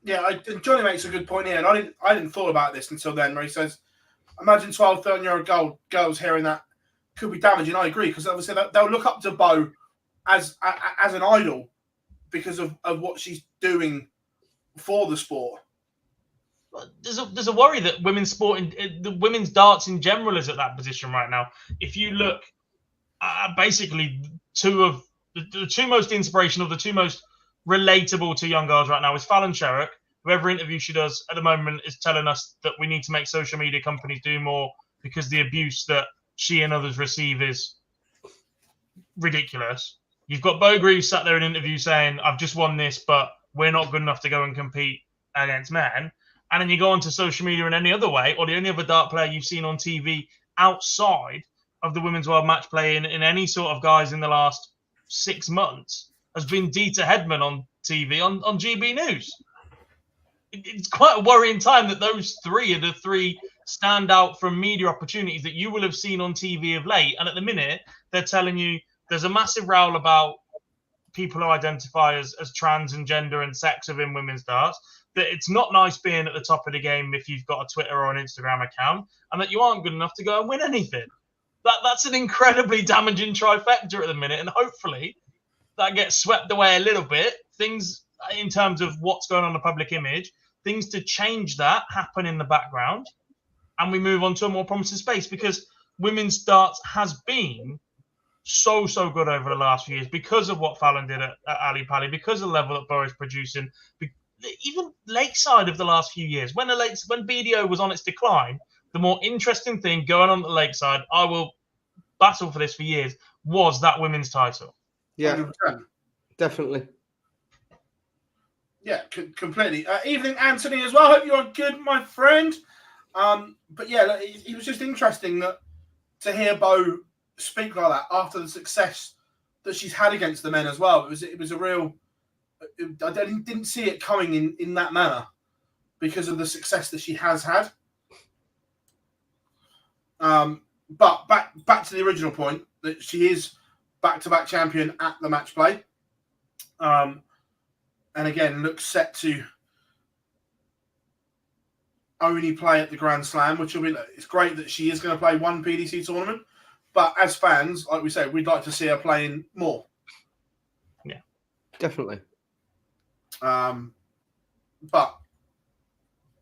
Yeah, Johnny makes a good point here, and I didn't thought about this until then, where he says, imagine 12, 13-year-old girls hearing that could be damaging. I agree, because obviously they'll look up to Beau as an idol because of what she's doing for the sport. There's a worry that women's sport, the women's darts in general, is at that position right now. If you look at basically the two most inspirational, the two most relatable to young girls right now is Fallon Sherrock. Whoever interview she does at the moment is telling us that we need to make social media companies do more because the abuse that she and others receive is ridiculous. You've got Beau Greaves sat there in an interview saying, I've just won this, but we're not good enough to go and compete against men. And then you go onto social media in any other way, or the only other dart player you've seen on TV outside of the Women's World Matchplay in any sort of guys in the last 6 months has been Dieter Hedman on TV on GB News. it's quite a worrying time that those three are the three standout from media opportunities that you will have seen on TV of late. And at the minute, they're telling you there's a massive row about people who identify as trans and gender and sex within women's darts, that it's not nice being at the top of the game if you've got a Twitter or an Instagram account, and that you aren't good enough to go and win anything. That's an incredibly damaging trifecta at the minute, and hopefully that gets swept away a little bit. Things in terms of what's going on in the public image, things to change that happen in the background, and we move on to a more promising space, because women's darts has been so good over the last few years because of what Fallon did at Ali Pali, because of the level that Beau is producing, even Lakeside of the last few years. When BDO was on its decline, the more interesting thing going on at Lakeside, I will battle for this for years, was that women's title. Yeah, 100%. definitely. Yeah, completely. Evening, Anthony, as well. Hope you're good, my friend. But yeah, it was just interesting to hear Beau speak like that after the success that she's had against the men as well. It was a real. I didn't see it coming in that manner because of the success that she has had. But back to the original point, that she is back-to-back champion at the match play. And again, looks set to only play at the Grand Slam, which will be, it's great that she is going to play one PDC tournament. But as fans, like we said, we'd like to see her playing more. Yeah, definitely. But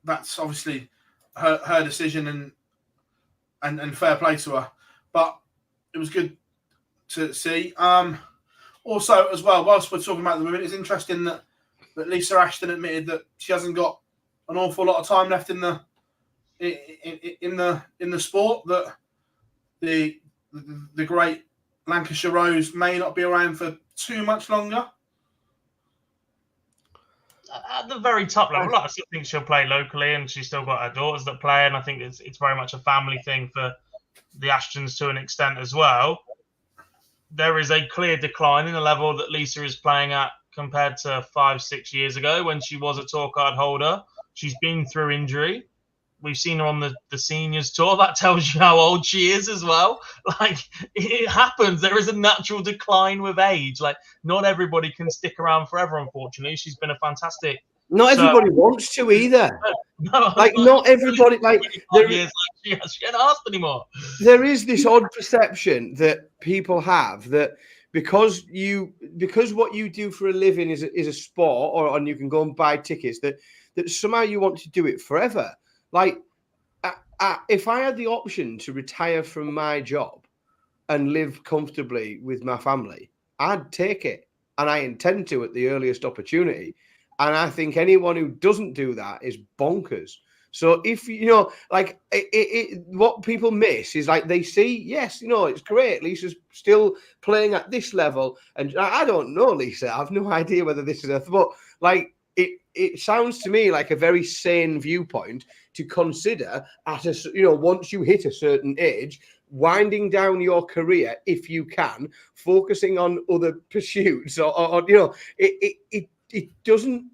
that's obviously her decision and fair play to her. But it was good to see. Also, as well, whilst we're talking about the women, it's interesting that Lisa Ashton admitted that she hasn't got an awful lot of time left in the sport. That the great Lancashire Rose may not be around for too much longer. At the very top level, I still think she'll play locally, and she's still got her daughters that play, and I think it's very much a family thing for the Ashtons to an extent as well. There is a clear decline in the level that Lisa is playing at compared to 5-6 years ago when she was a tour card holder. She's been through injury. We've seen her on the seniors tour. That tells you how old she is as well. Like, it happens. There is a natural decline with age. Like, not everybody can stick around forever, unfortunately. She's been a fantastic... Not everybody wants to either. No, like, not everybody... Like, she ain't asked anymore. There is this odd perception that people have that because what you do for a living is a sport, and you can go and buy tickets, that somehow you want to do it forever. Like, if I had the option to retire from my job and live comfortably with my family, I'd take it. And I intend to at the earliest opportunity. And I think anyone who doesn't do that is bonkers. So if, like, what people miss is, like, they see, yes, it's great. Lisa's still playing at this level. And I don't know, Lisa. I have no idea whether this is but, like, it sounds to me like a very sane viewpoint to consider at once you hit a certain age, winding down your career if you can, focusing on other pursuits, or it doesn't,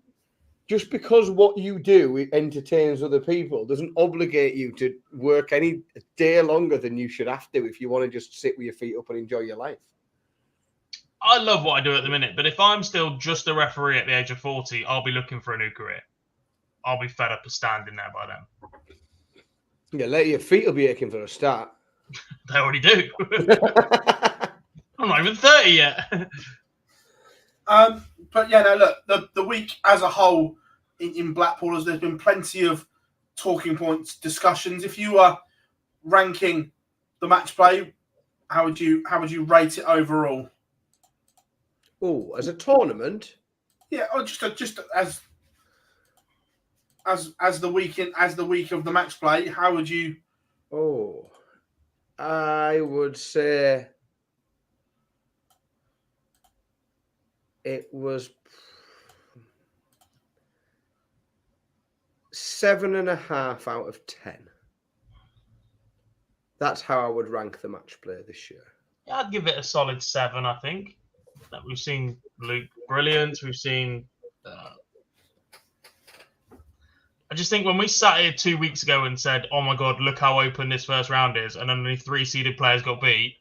just because what you do it entertains other people doesn't obligate you to work any day longer than you should have to if you want to just sit with your feet up and enjoy your life. I love what I do at the minute, but if I'm still just a referee at the age of 40, I'll be looking for a new career. I'll be fed up of standing there by then. Yeah, your feet will be aching for a start. They already do. I'm not even 30 yet. But yeah, no, look, the week as a whole in Blackpool, there's been plenty of talking points, discussions. If you are ranking the match play, how would you rate it overall? Oh, as a tournament? Yeah, or just as the week of the match play, how would you? Oh, I would say it was 7.5 out of 10. That's how I would rank the match play this year. Yeah, I'd give it a solid 7, I think. We've seen Luke brilliant. We've seen I just think when we sat here 2 weeks ago and said, "Oh my God, look how open this first round is," and only 3 seeded players got beat,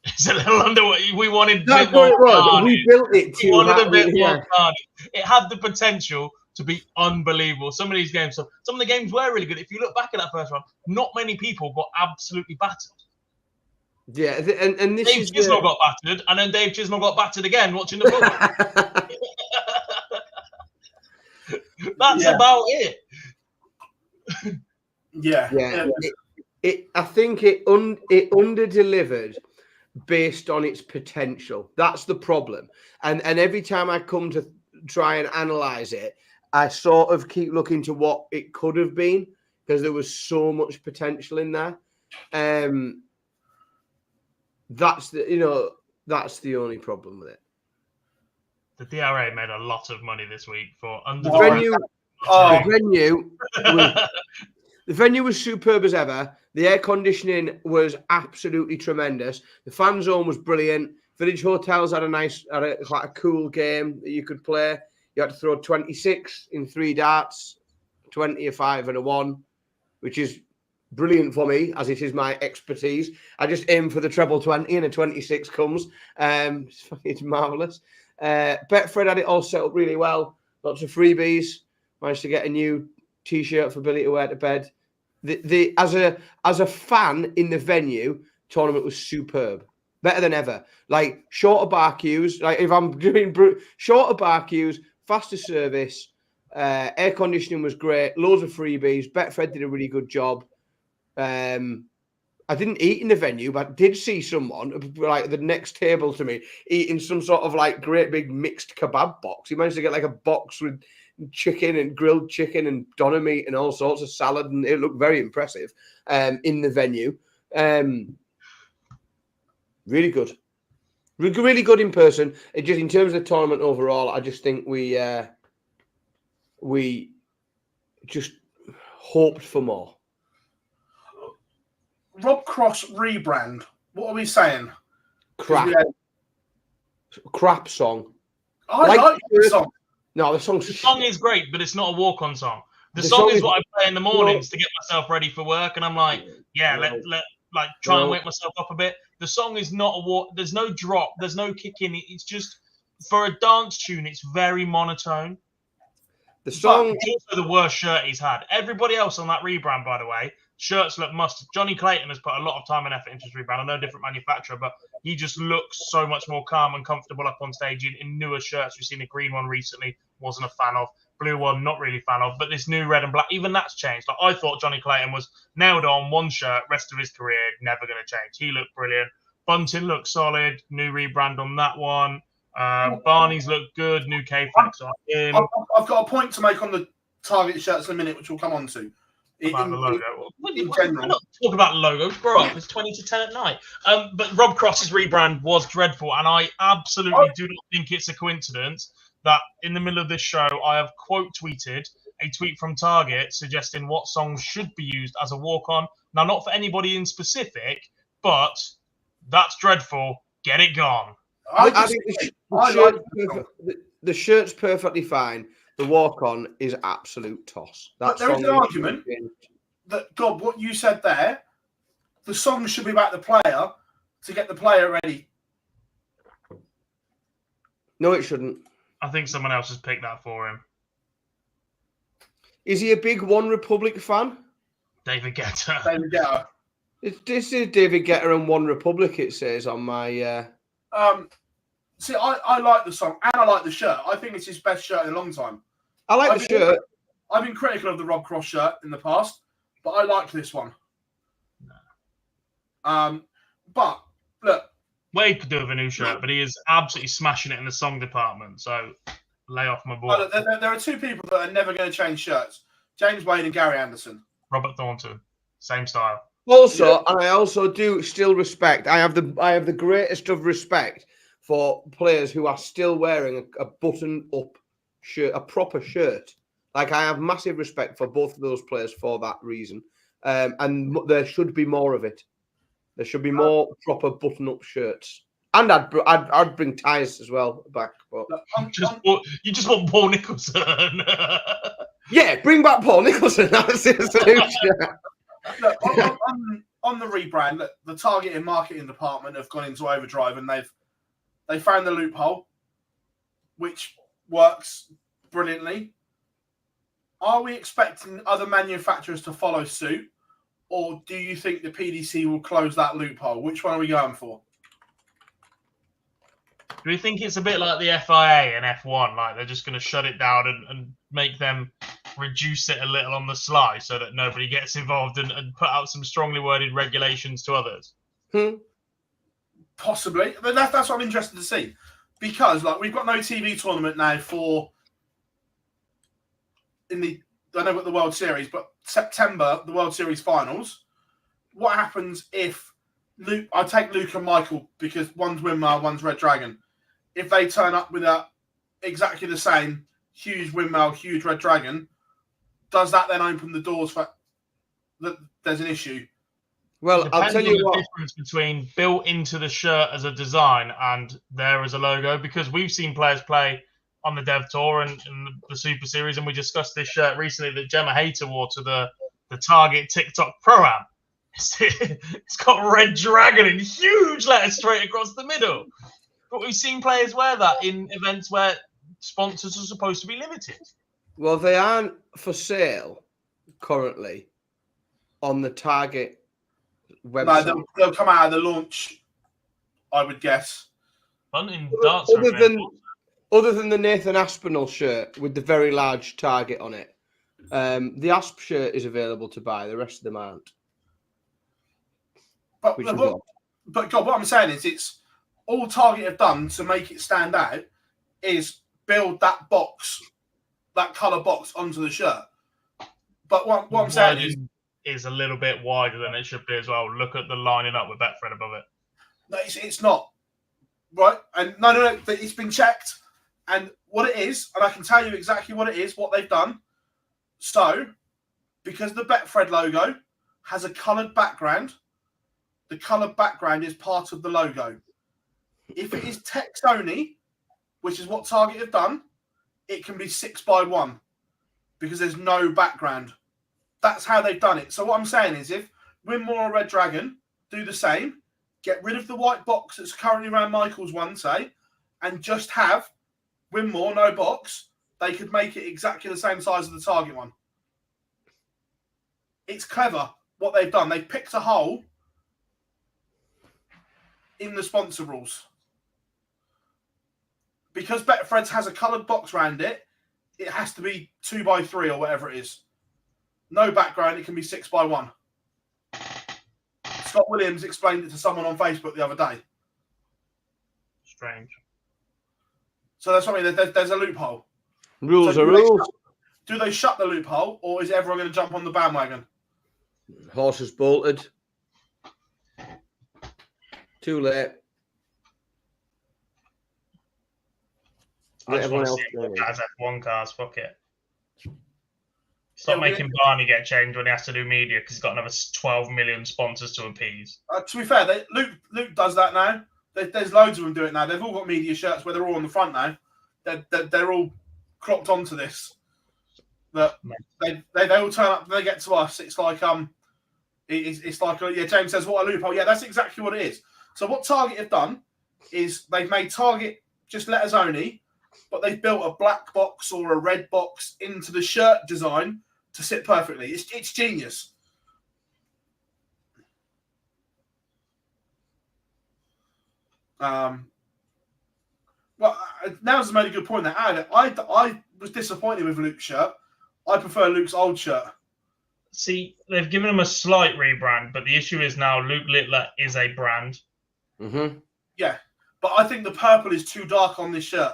it's a little under what we wanted. That's what it was. We built it We to wanted a bit yeah. more carnage. It had the potential to be unbelievable. Some of these games, some of the games were really good. If you look back at that first round, not many people got absolutely battered. Yeah, and this Dave is Chisnell got battered, and then Dave Chisnell got battered again watching the football. That's about it. Yeah. I think it under-delivered based on its potential. That's the problem. And every time I come to try and analyze it, I sort of keep looking to what it could have been because there was so much potential in there. That's the only problem with it. The DRA made a lot of money this week for under The venue was superb as ever. The air conditioning was absolutely tremendous. The fan zone was brilliant. Village Hotels had quite a cool game that you could play. You had to throw 26 in 3 darts, 20, a 5 and a 1, which is brilliant for me as it is my expertise. I just aim for the treble 20 and a 26 comes. It's marvellous. Betfred had it all set up really well. Lots of freebies. Managed to get a new T-shirt for Billy to wear to bed. As a fan in the venue, tournament was superb, better than ever. Like shorter bar queues. Like if I'm doing shorter bar queues, faster service, air conditioning was great. Loads of freebies. Betfred did a really good job. I didn't eat in the venue, but I did see someone like the next table to me eating some sort of like great big mixed kebab box. He managed to get like a box with chicken and grilled chicken and doner meat and all sorts of salad, and it looked very impressive in the venue. Really good, really good in person. It just in terms of the tournament overall, I just think we just hoped for more. Rob Cross rebrand. What are we saying? Crap. Crap song. I like the song. No, the song is great, but it's not a walk-on song. The song is what I play in the mornings to get myself ready for work, and I'm like, let try and wake myself up a bit. The song is not a walk. There's no drop. There's no kick in. It's just for a dance tune. It's very monotone. The song is also the worst shirt he's had. Everybody else on that rebrand, by the way, shirts look must. Johnny Clayton has put a lot of time and effort into his rebrand. I know different manufacturer, but he just looks so much more calm and comfortable up on stage in newer shirts. We've seen a green one recently, wasn't a fan of. Blue one, not really a fan of. But this new red and black, even that's changed. Like I thought Johnny Clayton was nailed on one shirt, rest of his career, never going to change. He looked brilliant. Bunting looked solid. New rebrand on that one. Barney's looked good. New K-Flex on him. I've got a point to make on the Target shirts in a minute, which we'll come on to. About the logo. In general. I'm not talking about logos, bro. It's 20 to 10 at night. But Rob Cross's rebrand was dreadful, and I absolutely do not think it's a coincidence that in the middle of this show, I have quote tweeted a tweet from Target suggesting what songs should be used as a walk-on. Now, not for anybody in specific, but that's dreadful. Get it gone. I think the shirt's perfectly fine. The walk-on is absolute toss. But there is an argument that, God, what you said there, the song should be about the player to get the player ready. No, it shouldn't. I think someone else has picked that for him. Is he a big One Republic fan? David Guetta. David Guetta. This is David Guetta and One Republic, it says on my... See, I like the song and I like the shirt. I think it's his best shirt in a long time. I like the shirt. I've been critical of the Rob Cross shirt in the past, but I like this one. No. But look, Wade could do with a new shirt, but he is absolutely smashing it in the song department. So lay off my boy. There are 2 people that are never going to change shirts: James Wade and Gary Anderson. Robert Thornton, same style. Also, and I also do still respect. I have the greatest of respect for players who are still wearing a button-up shirt, a proper shirt. Like, I have massive respect for both of those players for that reason. And there should be more of it. There should be more proper button-up shirts. And I'd bring ties as well back. But you just want Paul Nicholson. Yeah, bring back Paul Nicholson. That's the solution. Look, on the rebrand, look, the target and marketing department have gone into overdrive and they found the loophole, which works brilliantly. Are we expecting other manufacturers to follow suit, or do you think the PDC will close that loophole? Which one are we going for? Do we think it's a bit like the FIA and F1? Like they're just going to shut it down and make them reduce it a little on the sly so that nobody gets involved and put out some strongly worded regulations to others? Possibly. But that's what I'm interested to see. Because like we've got no TV tournament now I know what the World Series, but September, the World Series finals. What happens if I take Luke and Michael because one's Windmill, one's Red Dragon. If they turn up with exactly the same huge Windmill, huge Red Dragon, does that then open the doors for that there's an issue? Well, I'll tell you what. The difference between built into the shirt as a design and there as a logo, because we've seen players play on the Dev Tour and the Super Series, and we discussed this shirt recently that Gemma Hayter wore to the Target TikTok Pro-Am. It's got Red Dragon in huge letters straight across the middle. But we've seen players wear that in events where sponsors are supposed to be limited. Well, they aren't for sale currently on the Target website. No, they'll come out of the launch, I would guess. Hunting darts Other than the Nathan Aspinal shirt with the very large target on it, the Asp shirt is available to buy. The rest of them aren't. But God, what I'm saying is, it's all Target have done to make it stand out is build that box, that colour box onto the shirt. But what I'm saying is a little bit wider than it should be as well. Look at the lining up with Betfred above it. No, it's not. Right? And no, it's been checked. And what it is, and I can tell you exactly what it is, what they've done. So, because the Betfred logo has a coloured background, the coloured background is part of the logo. If it is text only, which is what Target have done, it can be 6x1 because there's no background. That's how they've done it. So what I'm saying is, if Winmore or Red Dragon do the same, get rid of the white box that's currently around Michael's one, say, and just have Winmore, no box, they could make it exactly the same size as the Target one. It's clever what they've done. They've picked a hole in the sponsor rules. Because Betfred's has a coloured box around it, it has to be 2x3 or whatever it is. No background, it can be 6x1. Scott Williams explained it to someone on Facebook the other day. Strange. So that's what I mean. There's a loophole. Rules are rules. Do they shut the loophole, or is everyone going to jump on the bandwagon? Horse has bolted. Too late. I just want to see it as F1 cars. Fuck it. Stop making Barney get changed when he has to do media because he's got another 12 million sponsors to appease. To be fair, Luke does that now. There's loads of them doing it now. They've all got media shirts where they're all on the front now. They're all cropped onto this. That they all turn up. They get to us. It's like it's like James says, what a loophole. Yeah, that's exactly what it is. So what Target have done is they've made Target just letters only, but they've built a black box or a red box into the shirt design to sit perfectly. It's genius. Well, now's made a good point there. I was disappointed with Luke's shirt. I prefer Luke's old shirt. See, they've given him a slight rebrand, but the issue is now Luke Littler is a brand. Mm-hmm. Yeah, but I think the purple is too dark on this shirt.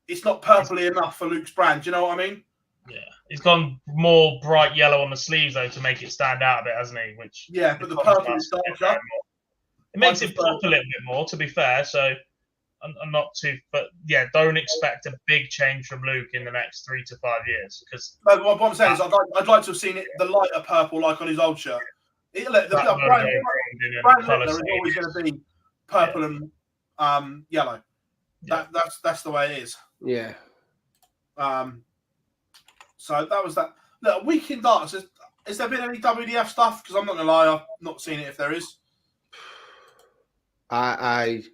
It's not purpley enough for Luke's brand. Do you know what I mean? Yeah, he's gone more bright yellow on the sleeves though to make it stand out a bit, hasn't he? Which but the purple is darker. It makes it pop a little bit more, to be fair. So I'm not too, but yeah, don't expect a big change from Luke in the next 3 to 5 years. Because what I'm saying is, I'd like to have seen it the lighter purple, like on his old shirt. The brand Littler is always going to be purple and yellow. That's the way it is. Yeah. So that was that. Look, a week in darts. Has there been any WDF stuff? Because I'm not going to lie, I've not seen it if there is. Because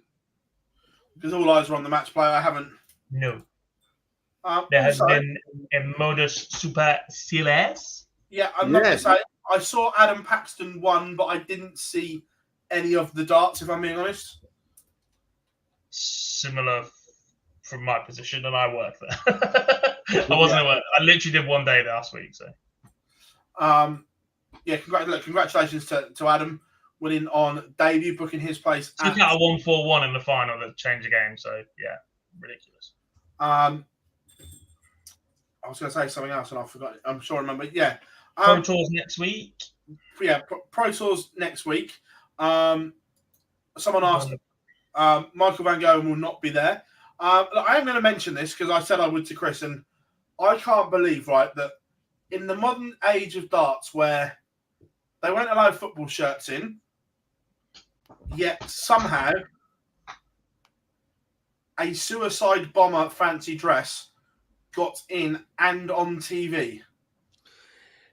all eyes are on the match play. I haven't. No. There has also, been a modus super ciles. Yeah, I'm not going to say. I saw Adam Paxton won, but I didn't see any of the darts, if I'm being honest. Similar from my position, and I work there. I wasn't at work. I literally did one day last week. So, congratulations to Adam winning on debut, booking his place. Took out a 1-4-1 in the final that changed the game. So, yeah, ridiculous. I was going to say something else, and I forgot. I'm sure I remember. Yeah. Pro Tours next week. Yeah, Pro Tours next week. Someone asked, Michael Van Gogh will not be there. I am going to mention this because I said I would to Chris, and I can't believe, right, that in the modern age of darts where they won't allow football shirts in, yet somehow a suicide bomber fancy dress got in and on TV.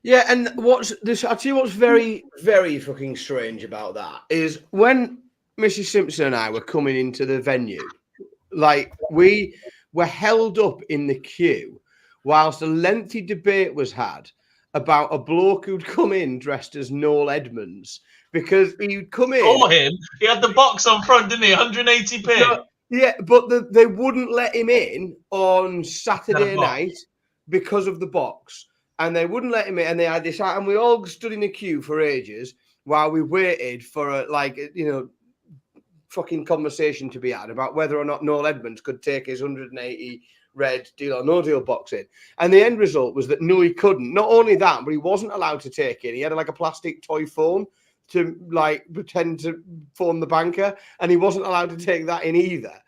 Yeah, and I'll tell you what's very, very fucking strange about that is when Mrs. Simpson and I were coming into the venue, like we were held up in the queue whilst a lengthy debate was had about a bloke who'd come in dressed as Noel Edmonds because he'd come in. Oh, him! He had the box on front, didn't he? 180p. No, yeah, but they wouldn't let him in on Saturday night because of the box. And they wouldn't let him in, and they had this, and we all stood in the queue for ages while we waited for a fucking conversation to be had about whether or not Noel Edmonds could take his 180 red deal or no deal box in. And the end result was that no, he couldn't. Not only that, but he wasn't allowed to take in. He had like a plastic toy phone to like pretend to phone the banker, and he wasn't allowed to take that in either.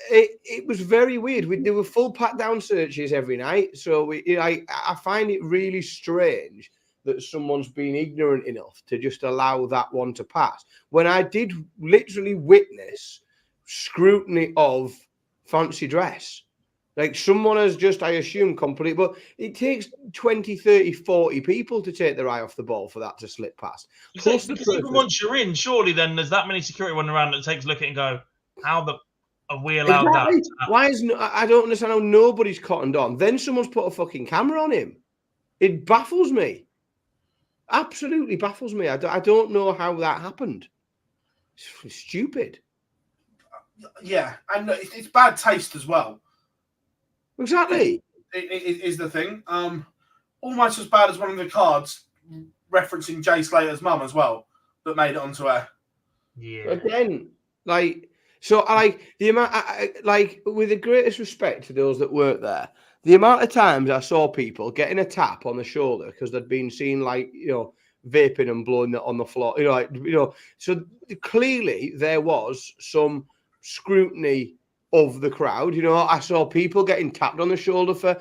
It was very weird. There were full pat down searches every night. So I find it really strange that someone's been ignorant enough to just allow that one to pass. When I did literally witness scrutiny of fancy dress. Like someone has just, I assume, complete, but it takes 20, 30, 40 people to take their eye off the ball for that to slip past. Plus because even once you're in, surely then there's that many security running around that takes a look at it and go, how the are we allowed that? Why I don't understand how nobody's cottoned on. Then someone's put a fucking camera on him. It baffles me. Absolutely baffles me. I don't know how that happened. It's stupid. Yeah, and it's bad taste as well. Exactly. It is the thing. Almost as bad as one of the cards referencing Jay Slater's mum as well that made it onto air. Yeah. Again, so I like the amount, with the greatest respect to those that work there, the amount of times I saw people getting a tap on the shoulder because they'd been seen vaping and blowing it on the floor, so clearly there was some scrutiny of the crowd. I saw people getting tapped on the shoulder for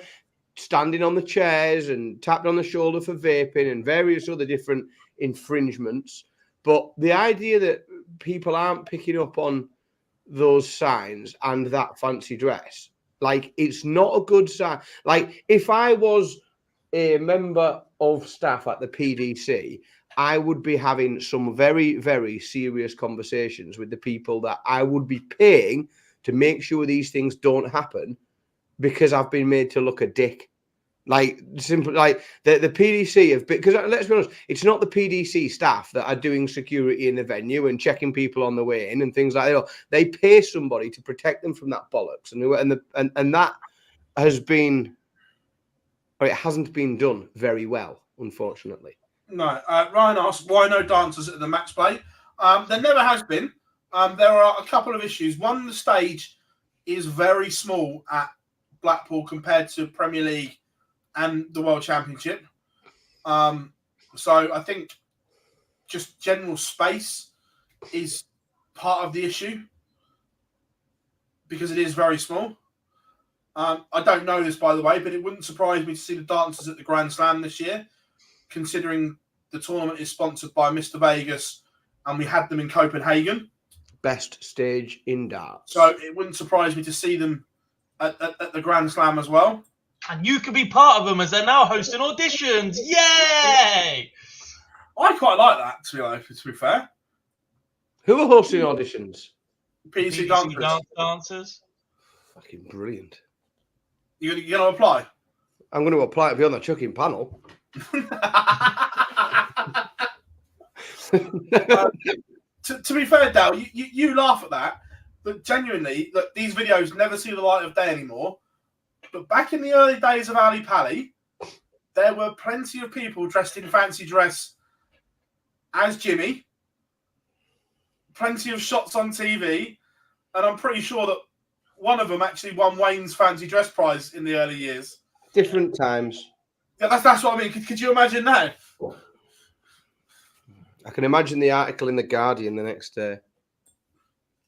standing on the chairs and tapped on the shoulder for vaping and various other different infringements. But the idea that people aren't picking up on those signs and that fancy dress, it's not a good sign. If I was a member of staff at the PDC, I would be having some very, very serious conversations with the people that I would be paying to make sure these things don't happen because I've been made to look a dick. The PDC because let's be honest, it's not the PDC staff that are doing security in the venue and checking people on the way in and things like that. They pay somebody to protect them from that bollocks, and that has been, or it hasn't been done very well, unfortunately. No, Ryan asked why no dancers at the match play. There never has been. There are a couple of issues. One, the stage is very small at Blackpool compared to Premier League and the World Championship. So I think just general space is part of the issue because it is very small. I don't know this, by the way, but it wouldn't surprise me to see the dancers at the Grand Slam this year, considering the tournament is sponsored by Mr. Vegas and we had them in Copenhagen. Best stage in darts. So it wouldn't surprise me to see them at the Grand Slam as well. And you can be part of them as they're now hosting auditions. Yay! I quite like that, to be fair. Who are hosting auditions? PDC dance dancers. Fucking brilliant. You're going to apply? I'm going to apply to be on the chucking panel. To be fair, Dal, you laugh at that, but genuinely, look, these videos never see the light of day anymore. But back in the early days of Ali Pally, there were plenty of people dressed in fancy dress as Jimmy, plenty of shots on TV, and I'm pretty sure that one of them actually won Wayne's fancy dress prize in the early years. Different times. Yeah, that's what I mean. Could you imagine that? I can imagine the article in The Guardian the next day.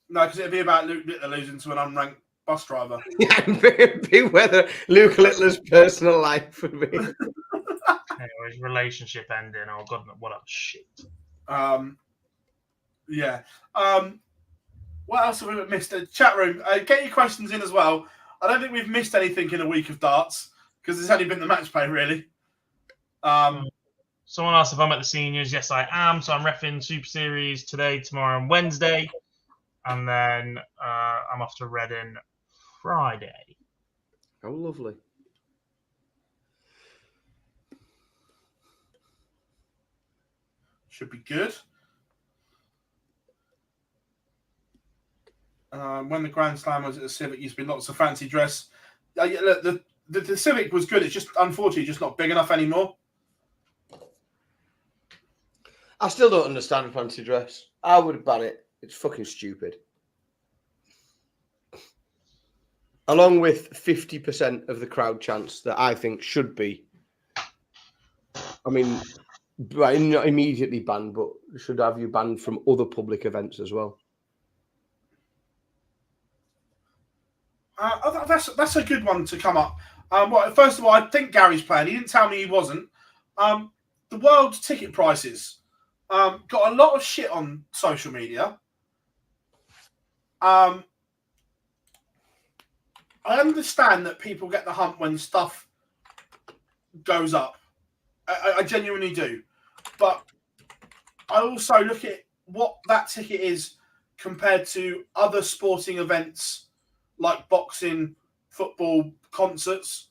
No, because it'd be about Luke Littler losing to an unranked bus driver. Yeah, be whether Luke Littler's personal life would be. His relationship ending. Oh, God, what a shit. Yeah. What else have we missed? Chat room, get your questions in as well. I don't think we've missed anything in a week of darts because it's only been the match play, really. Someone asked if I'm at the seniors. Yes, I am. So I'm reffing Super Series today, tomorrow, and Wednesday. And then I'm off to Reading Friday. Oh, lovely. Should be good. When the Grand Slam was at the Civic, used to be lots of fancy dress. Yeah, look, the Civic was good. It's just, unfortunately, just not big enough anymore. I still don't understand fancy dress. I would ban it. It's fucking stupid. Along with 50% of the crowd chants that I think should be. I mean, not immediately banned, but should have you banned from other public events as well. That's a good one to come up. Well, first of all, I think Gary's playing. He didn't tell me he wasn't. The world's ticket prices got a lot of shit on social media. I understand that people get the hump when stuff goes up. I genuinely do. But I also look at what that ticket is compared to other sporting events like boxing, football, concerts.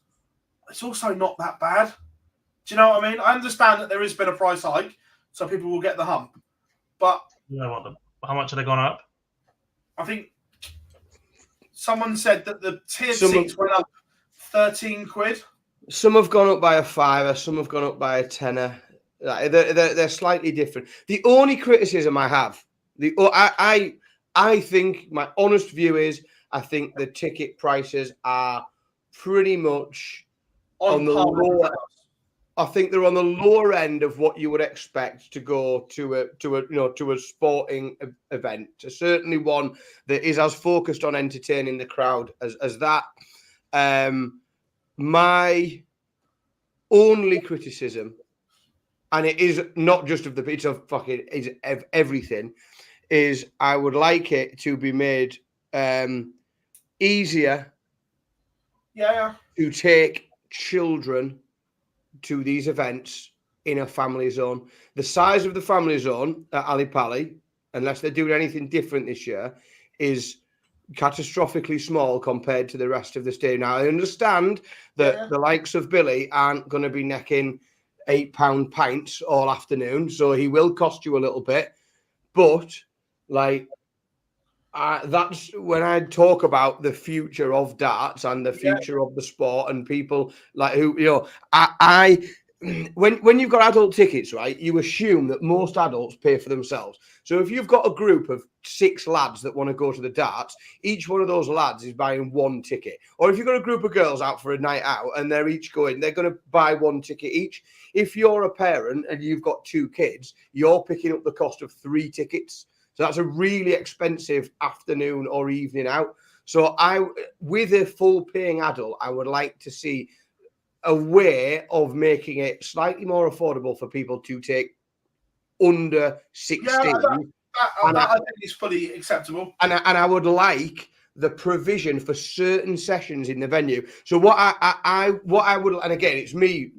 It's also not that bad. Do you know what I mean? I understand that there has been a price hike, so people will get the hump. But you know what? How much have they gone up? I think someone said that the tiered seats went up 13 quid. Some have gone up by a fiver, some have gone up by a tenner. They're slightly different. The only criticism I have, I think my honest view is, I think the ticket prices are pretty much on the lower. I think they're on the lower end of what you would expect to go to a sporting event. Certainly one that is as focused on entertaining the crowd as that. My only criticism, and it is not just of the pitch of fucking is of everything, is I would like it to be made easier to take children to these events in a family zone. The size of the family zone at Ali Pally, unless they're doing anything different this year, is catastrophically small compared to the rest of the stadium. Now, I understand that the likes of Billy aren't going to be necking £8 pints all afternoon, so he will cost you a little bit. But, like, that's when I talk about the future of darts and the future of the sport and people like who, you know, when you've got adult tickets, right, you assume that most adults pay for themselves. So if you've got a group of 6 lads that want to go to the darts, each one of those lads is buying 1 ticket. Or if you've got a group of girls out for a night out and they're each going, they're going to buy 1 ticket each. If you're a parent and you've got 2 kids, you're picking up the cost of 3 tickets. So that's a really expensive afternoon or evening out. So with a full paying adult, I would like to see a way of making it slightly more affordable for people to take under 16. I think it's fully acceptable. And I would like the provision for certain sessions in the venue. So what I would, and again, it's me,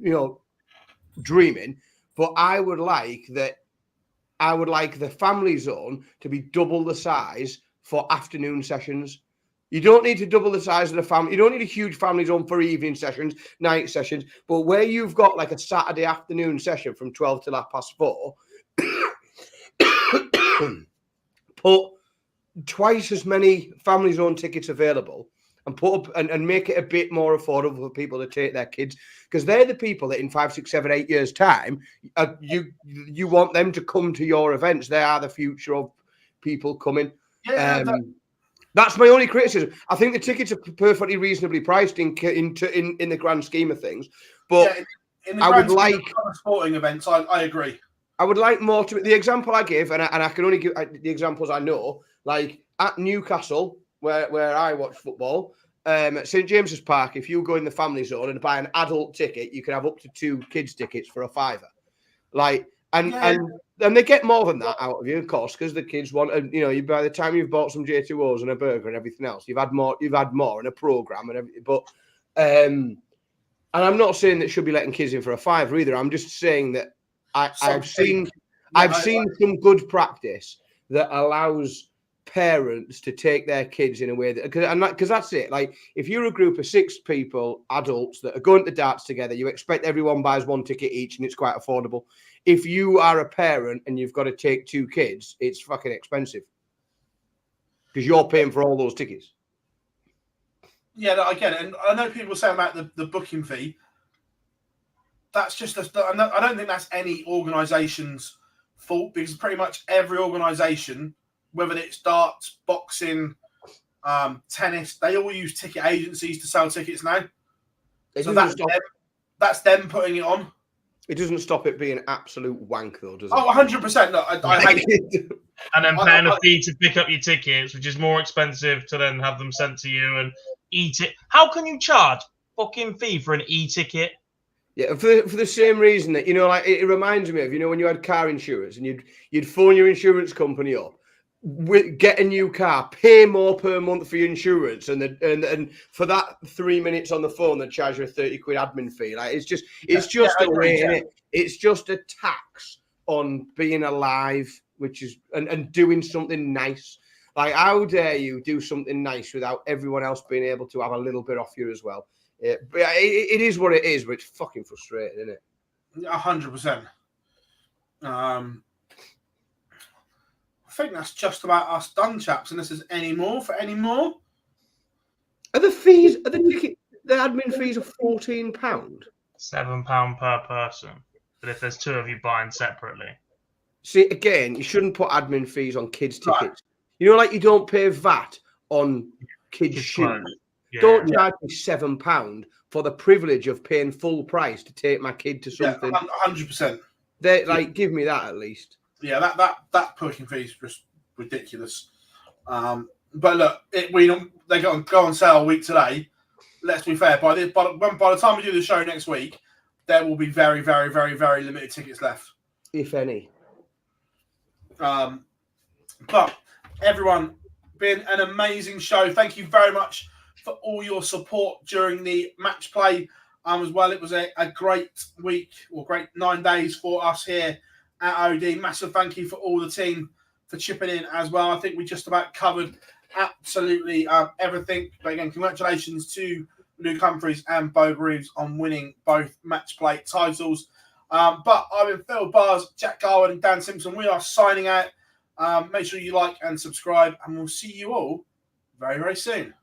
dreaming, but I would like the family zone to be double the size for afternoon sessions. You don't need to double the size of the family. You don't need a huge family zone for evening sessions, night sessions. But where you've got like a Saturday afternoon session from 12 till 4:30, put twice as many family zone tickets available and put up and make it a bit more affordable for people to take their kids, because they're the people that in 5, 6, 7, 8 years time, you want them to come to your events. They are the future of people coming. That's my only criticism. I think the tickets are perfectly reasonably priced in the grand scheme of things, but in the grand scheme of sporting events, I agree. I would like more to it. The example I give, and I can only give the examples I know, like at Newcastle, where I watch football, at St James's Park, if you go in the family zone and buy an adult ticket, you can have up to 2 kids' tickets for £5. And they get more than that out of you, of course, because the kids want, by the time you've bought some J2Os and a burger and everything else, you've had more and a program and everything. But, and I'm not saying that should be letting kids in for a £5 either. I'm just saying that I've seen some good practice that allows parents to take their kids in a way that, because that's it. Like, if you're a group of 6 people, adults that are going to darts together, you expect everyone buys 1 ticket each, and it's quite affordable. If you are a parent and you've got to take 2 kids, it's fucking expensive because you're paying for all those tickets. Yeah, I get it. And I know people say about the booking fee. That's just I don't think that's any organisation's fault, because pretty much every organisation, whether it's darts, boxing, tennis, they all use ticket agencies to sell tickets now. So that's them putting it on. It doesn't stop it being absolute wank, though, does it? Oh, 100%. No, I hate it. And then paying a fee to pick up your tickets, which is more expensive to then have them sent to you and e-ticket. How can you charge fucking fee for an e-ticket? Yeah, for the same reason that, like, it reminds me of, when you had car insurance and you'd phone your insurance company up, get a new car, pay more per month for your insurance, and for that 3 minutes on the phone, they charge you a 30 quid admin fee. Like, it's just a way, isn't it? It's just a tax on being alive, which is and doing something nice. Like, how dare you do something nice without everyone else being able to have a little bit off you as well? It is what it is, but it's fucking frustrating, isn't it? 100%. I think that's just about us done, chaps. Unless there's any more. Are the fees? Are the admin fees are £14? £7 per person. But if there's 2 of you buying separately, see, again, you shouldn't put admin fees on kids' tickets. Right. Like you don't pay VAT on kids' shoes. Yeah. Don't charge me £7 for the privilege of paying full price to take my kid to something. 100%. They give me that at least. Yeah, that booking fee is just ridiculous. But look, they go on sale a week today. Let's be fair. By the time we do the show next week, there will be very, very, very, very limited tickets left, if any. But everyone, been an amazing show. Thank you very much for all your support during the match play as well. It was a great week, or great 9 days for us here at OD. Massive thank you for all the team for chipping in as well. I think we just about covered absolutely everything. But again, congratulations to Luke Humphries and Beau on winning both match play titles. But I've been Phil Bars, Jack Garwood and Dan Simpson. We are signing out. Make sure you like and subscribe, and we'll see you all very, very soon.